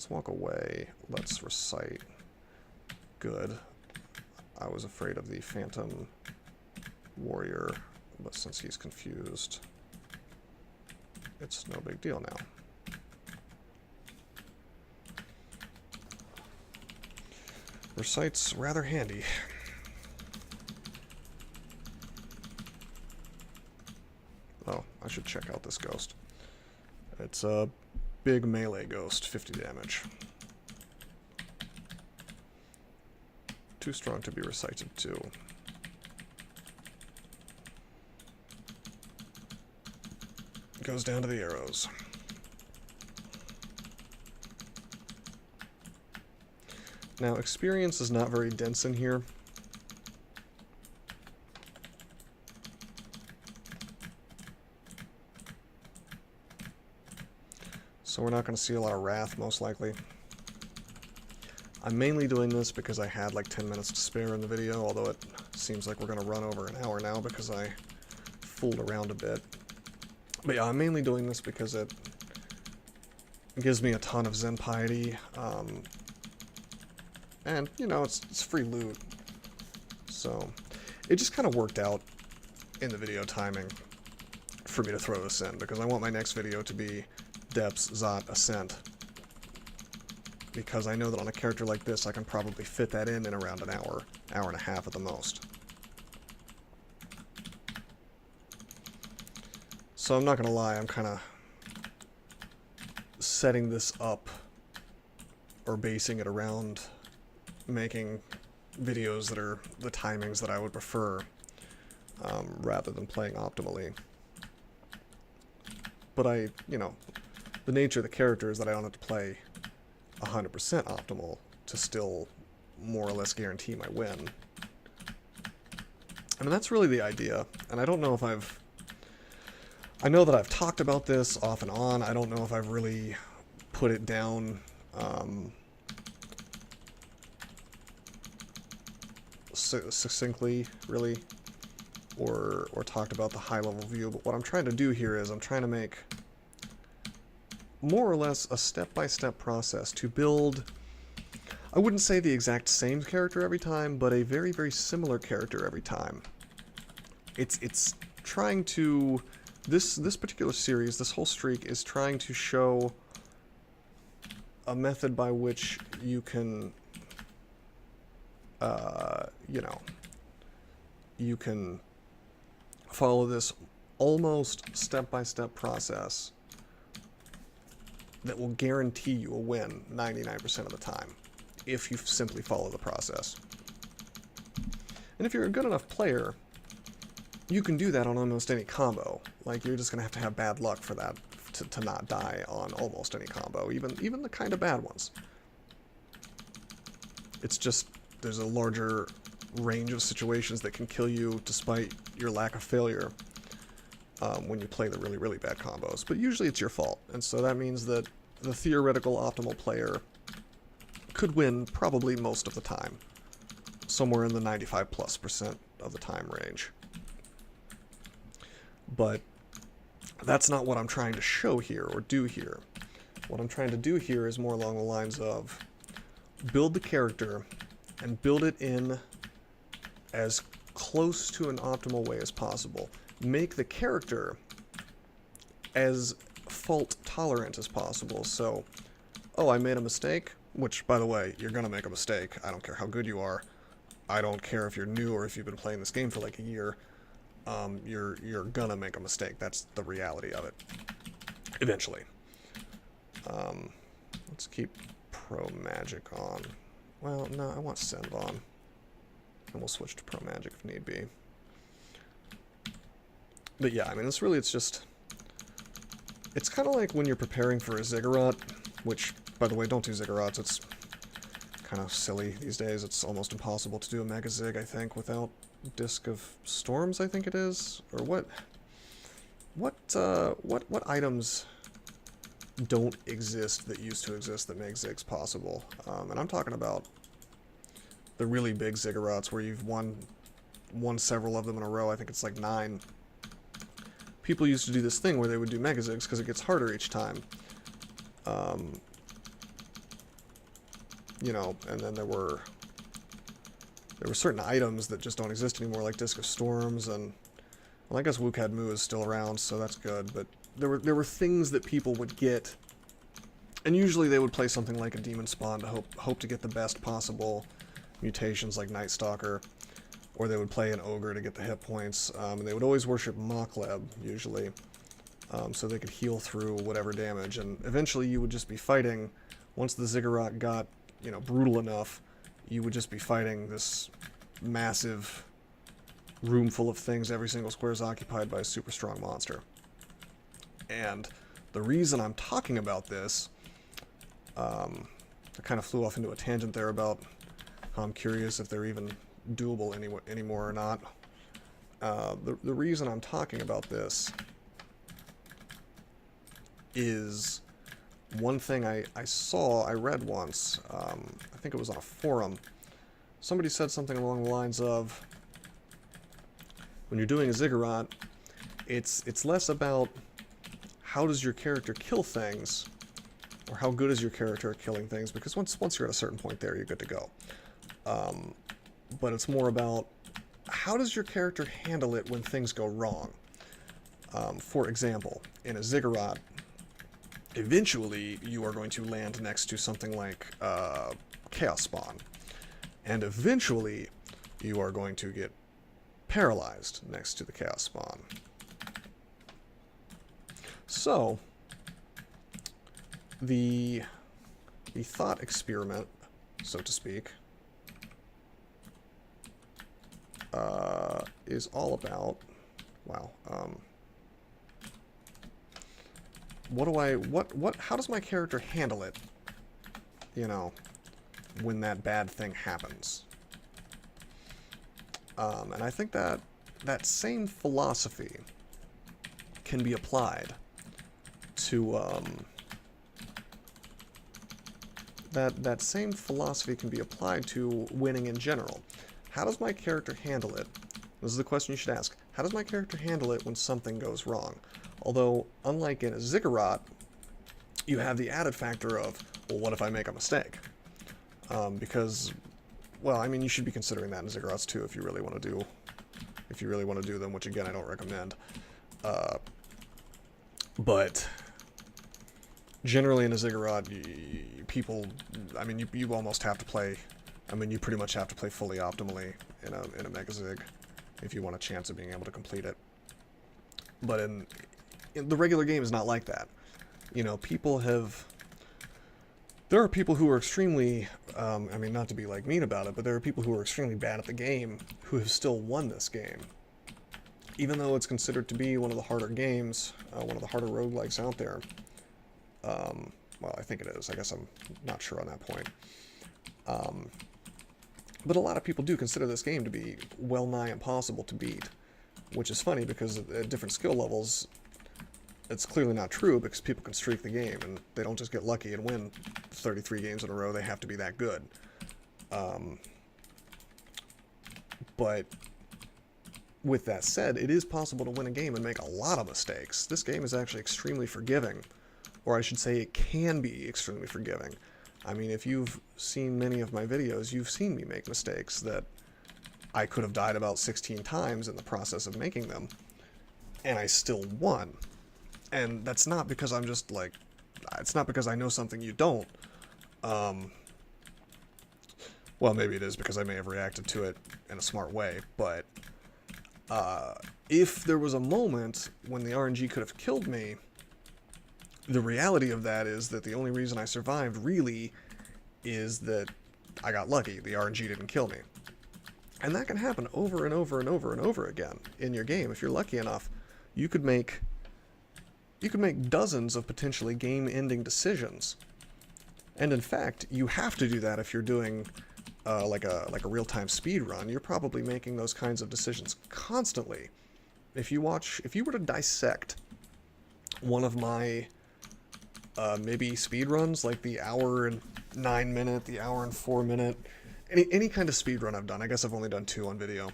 walk away. Let's recite. Good. I was afraid of the Phantom Warrior, but since he's confused, it's no big deal now. Recite's rather handy. Oh, I should check out this ghost. It's a big melee ghost, 50 damage. Too strong to be recited too. Goes down to the arrows. Now, experience is not very dense in here. So we're not going to see a lot of wrath, most likely. I'm mainly doing this because I had like 10 minutes to spare in the video, although it seems like we're going to run over an hour now because I fooled around a bit. But yeah, I'm mainly doing this because it gives me a ton of Zen piety, and, you know, it's free loot. So, it just kind of worked out in the video timing for me to throw this in, because I want my next video to be Depths, Zot, Ascent. Because I know that on a character like this, I can probably fit that in around an hour, hour and a half at the most. So I'm not going to lie, I'm kind of setting this up, or basing it around making videos that are the timings that I would prefer, rather than playing optimally. But you know, the nature of the character is that I don't have to play 100% optimal to still more or less guarantee my win. I mean, that's really the idea, and I don't know if I know that I've talked about this off and on. I don't know if I've really put it down succinctly, really, or talked about the high-level view. But what I'm trying to do here is I'm trying to make more or less a step-by-step process to build, I wouldn't say the exact same character every time, but a very, very similar character every time. It's trying to... This particular series, this whole streak, is trying to show a method by which you can, you know, you can follow this almost step-by-step process that will guarantee you a win 99% of the time, if you simply follow the process. And if you're a good enough player, you can do that on almost any combo. Like, you're just going to have bad luck for that, to not die on almost any combo, even the kind of bad ones. It's just, there's a larger range of situations that can kill you despite your lack of failure when you play the really, really bad combos. But usually it's your fault, and so that means that the theoretical optimal player could win probably most of the time. somewhere in the 95+% of the time range. But that's not what I'm trying to show here or do here. What I'm trying to do here is more along the lines of build the character and build it in as close to an optimal way as possible. Make the character as fault tolerant as possible. So, oh, I made a mistake, which, by the way, you're gonna make a mistake. I don't care how good you are. I don't care if you're new or if you've been playing this game for like a year. You're gonna make a mistake. That's the reality of it. Eventually. Let's keep Pro Magic on. Well, no, I want Send on. And we'll switch to Pro Magic if need be. But yeah, I mean, it's just... It's kind of like when you're preparing for a ziggurat, which, by the way, don't do ziggurats. It's kind of silly these days. It's almost impossible to do a Mega Zig, I think, without Disc of Storms, I think it is? Or what items don't exist that used to exist that make zigs possible? And I'm talking about the really big ziggurats where you've won several of them in a row. I think it's like 9. People used to do this thing where they would do Mega Zigs because it gets harder each time. You know, and then there were certain items that just don't exist anymore, like Disc of Storms, and well, I guess Wukhad Mu is still around, so that's good. But there were things that people would get, and usually they would play something like a Demon Spawn to hope to get the best possible mutations, like Night Stalker, or they would play an Ogre to get the hit points. And they would always worship Mokleb usually, so they could heal through whatever damage. And eventually, you would just be fighting. Once the ziggurat got, you know, brutal enough, you would just be fighting this massive room full of things. Every single square is occupied by a super strong monster. And the reason I'm talking about this, I kind of flew off into a tangent there about how I'm curious if they're even doable anymore or not. The reason I'm talking about this is one thing I read once. I think it was on a forum. Somebody said something along the lines of, when you're doing a ziggurat, it's less about how does your character kill things, or how good is your character at killing things, because once you're at a certain point there, you're good to go. But it's more about how does your character handle it when things go wrong. For example, in a ziggurat, eventually you are going to land next to something like Chaos Spawn, and eventually you are going to get paralyzed next to the Chaos Spawn. So the thought experiment, so to speak, is all about, wow, how does my character handle it, you know, when that bad thing happens? And I think that same philosophy can be applied to, that same philosophy can be applied to winning in general. How does my character handle it? This is the question you should ask. How does my character handle it when something goes wrong? Although, unlike in a ziggurat, you have the added factor of, well, what if I make a mistake? Because, well, I mean, you should be considering that in ziggurats too if you really want to do them, which again I don't recommend. But generally in a ziggurat, people, I mean, you almost have to play. I mean, you pretty much have to play fully optimally in a Mega Zig if you want a chance of being able to complete it. But in the regular game is not like that. You know, there are people who are extremely, I mean, not to be like mean about it, but there are people who are extremely bad at the game who have still won this game. Even though it's considered to be one of the harder games, one of the harder roguelikes out there. Well, I think it is. I guess I'm not sure on that point. But a lot of people do consider this game to be well nigh impossible to beat, which is funny because at different skill levels, it's clearly not true because people can streak the game and they don't just get lucky and win 33 games in a row. They have to be that good. But with that said, it is possible to win a game and make a lot of mistakes. This game is actually extremely forgiving, or I should say it can be extremely forgiving. I mean, if you've seen many of my videos, you've seen me make mistakes that I could have died about 16 times in the process of making them, and I still won. And that's not because I'm just like, it's not because I know something you don't. Well, maybe it is because I may have reacted to it in a smart way, but if there was a moment when the RNG could have killed me, the reality of that is that the only reason I survived really is that I got lucky. The RNG didn't kill me. And that can happen over and over and over and over again in your game. If you're lucky enough, you could make dozens of potentially game-ending decisions. And in fact, you have to do that if you're doing like a real-time speed run. You're probably making those kinds of decisions constantly. If you were to dissect one of my maybe speed runs, like the hour and 9 minute, the hour and 4 minute, any kind of speed run I've done. I guess I've only done 2 on video.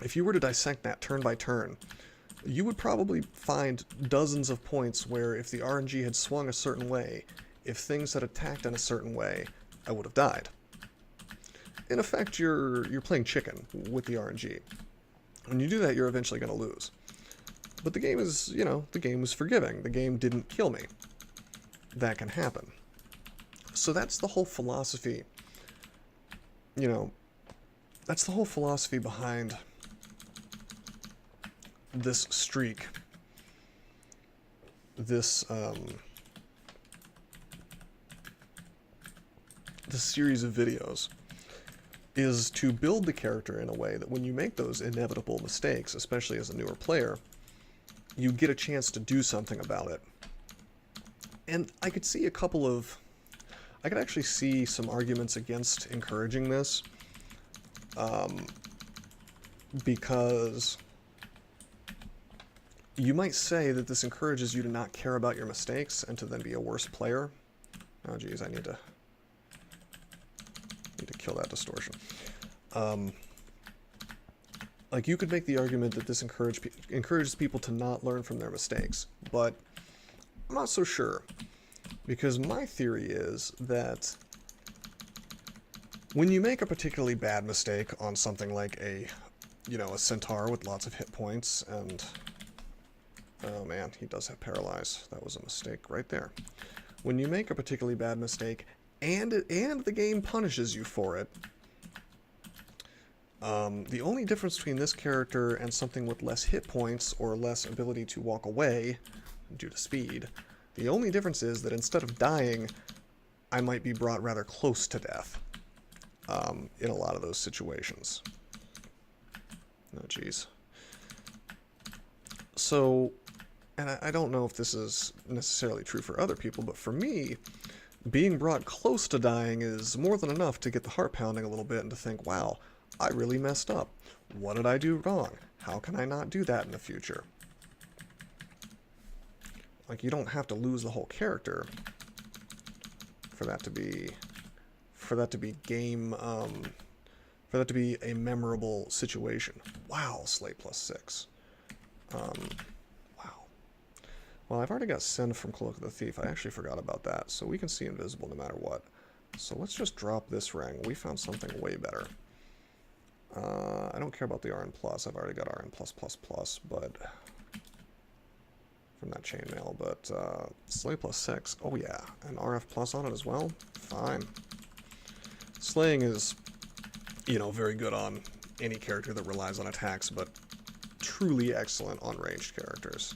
If you were to dissect that turn by turn, you would probably find dozens of points where if the RNG had swung a certain way, if things had attacked in a certain way, I would have died. In effect, you're playing chicken with the RNG. When you do that, you're eventually going to lose. But the game is, the game was forgiving. The game didn't kill me. That can happen. So that's the whole philosophy, that's the whole philosophy behind this streak. This series of videos is to build the character in a way that when you make those inevitable mistakes, especially as a newer player, you get a chance to do something about it. And I could actually see some arguments against encouraging this, because you might say that this encourages you to not care about your mistakes and to then be a worse player. Oh geez, I need to kill that distortion. Like, you could make the argument that this encourages people to not learn from their mistakes, but I'm not so sure, because my theory is that when you make a particularly bad mistake on something like a Centaur with lots of hit points, and oh man, he does have paralyze. That was a mistake right there. When you make a particularly bad mistake and the game punishes you for it, the only difference between this character and something with less hit points or less ability to walk away due to speed, the only difference is that instead of dying, I might be brought rather close to death in a lot of those situations. Oh jeez. So, and I don't know if this is necessarily true for other people, but for me, being brought close to dying is more than enough to get the heart pounding a little bit and to think, wow, I really messed up. What did I do wrong? How can I not do that in the future? Like, you don't have to lose the whole character for that to be a memorable situation. Wow, Slay +6. Wow. Well, I've already got Send from Cloak of the Thief. I actually forgot about that, so we can see invisible no matter what. So let's just drop this ring. We found something way better. I don't care about the RN+. I've already got RN+++, but from that chainmail. But Slay +6. Oh yeah, and RF plus on it as well. Fine. Slaying is, very good on any character that relies on attacks, but truly excellent on ranged characters.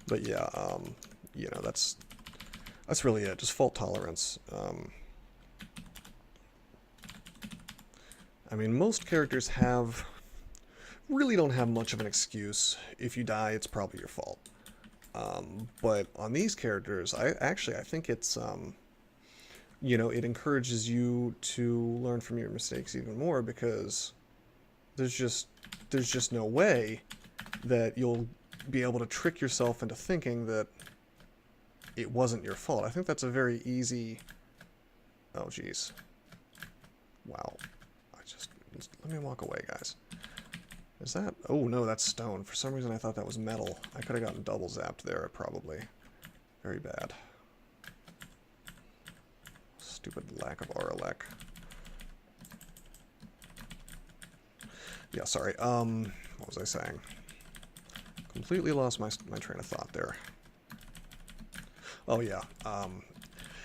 But yeah, that's really it. Just fault tolerance. I mean, most characters really don't have much of an excuse. If you die, it's probably your fault. But on these characters, I think it's, it encourages you to learn from your mistakes even more, because there's just no way that you'll be able to trick yourself into thinking that it wasn't your fault. I think that's a very easy Oh, jeez. Wow. Let me walk away, guys. Is that... Oh, no, that's stone. For some reason, I thought that was metal. I could have gotten double zapped there, probably. Very bad. Stupid lack of RLEC. Yeah, sorry. What was I saying? Completely lost my train of thought there. Oh, yeah.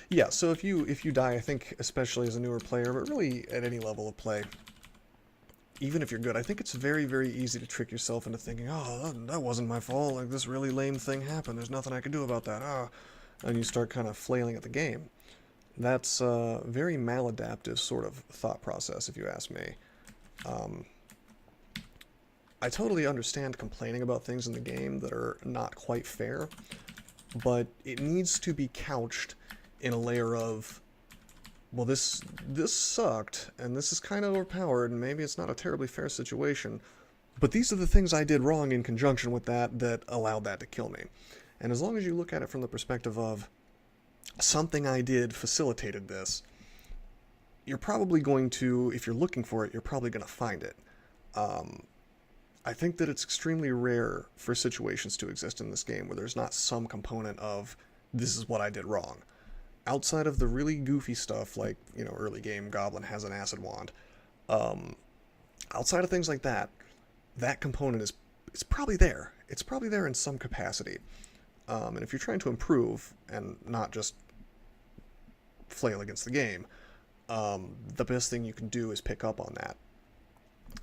Yeah, so if you die, I think, especially as a newer player, but really at any level of play, even if you're good, I think it's very, very easy to trick yourself into thinking, oh, that wasn't my fault, like, this really lame thing happened, there's nothing I can do about that, and you start kind of flailing at the game. That's a very maladaptive sort of thought process, if you ask me. I totally understand complaining about things in the game that are not quite fair, but it needs to be couched in a layer of, well, this sucked, and this is kind of overpowered, and maybe it's not a terribly fair situation, but these are the things I did wrong in conjunction with that allowed that to kill me. And as long as you look at it from the perspective of, something I did facilitated this, you're probably going to, if you're looking for it, you're probably going to find it. I think that it's extremely rare for situations to exist in this game where there's not some component of, this is what I did wrong. Outside of the really goofy stuff, like, you know, early game Goblin has an acid wand, outside of things like that, that component is probably there. It's probably there in some capacity. And if you're trying to improve, and not just flail against the game, the best thing you can do is pick up on that.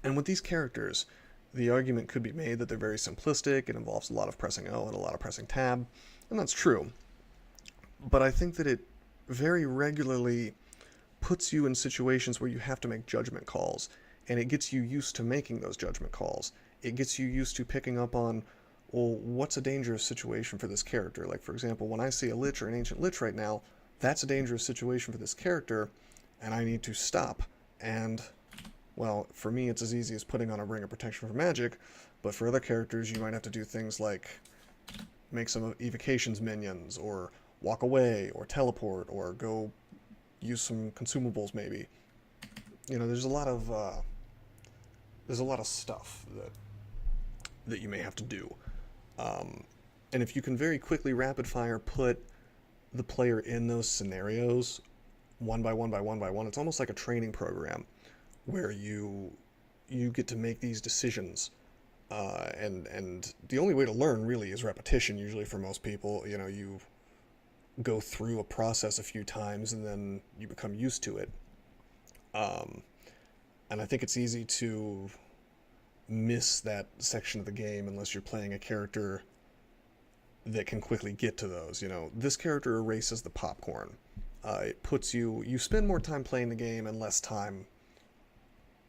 And with these characters, the argument could be made that they're very simplistic, it involves a lot of pressing O and a lot of pressing tab, and that's true. But I think that it very regularly puts you in situations where you have to make judgment calls, and it gets you used to making those judgment calls. It gets you used to picking up on, well, what's a dangerous situation for this character? Like, for example, when I see a Lich or an Ancient Lich right now, that's a dangerous situation for this character, and I need to stop. And, well, for me, it's as easy as putting on a Ring of Protection for Magic, but for other characters, you might have to do things like make some evocations minions, or walk away, or teleport, or go use some consumables, maybe. You know, there's a lot of stuff that you may have to do. And if you can very quickly rapid fire put the player in those scenarios, one by one by one by one, it's almost like a training program where you get to make these decisions. And the only way to learn really is repetition, usually for most people. You know, you go through a process a few times and then you become used to it. And I think it's easy to miss that section of the game unless you're playing a character that can quickly get to those. You know, this character erases the popcorn. It puts you spend more time playing the game and less time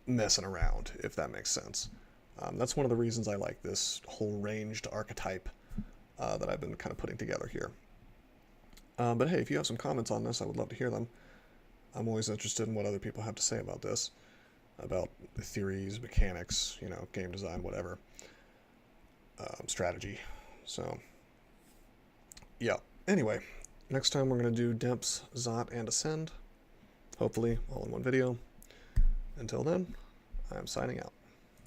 messing around, if that makes sense. That's one of the reasons I like this whole ranged archetype that I've been kind of putting together here. But hey, if you have some comments on this, I would love to hear them. I'm always interested in what other people have to say about this, about the theories, mechanics, you know, game design, whatever, strategy. So, yeah. Anyway, next time we're going to do Demps, Zot, and Ascend. Hopefully, all in one video. Until then, I'm signing out.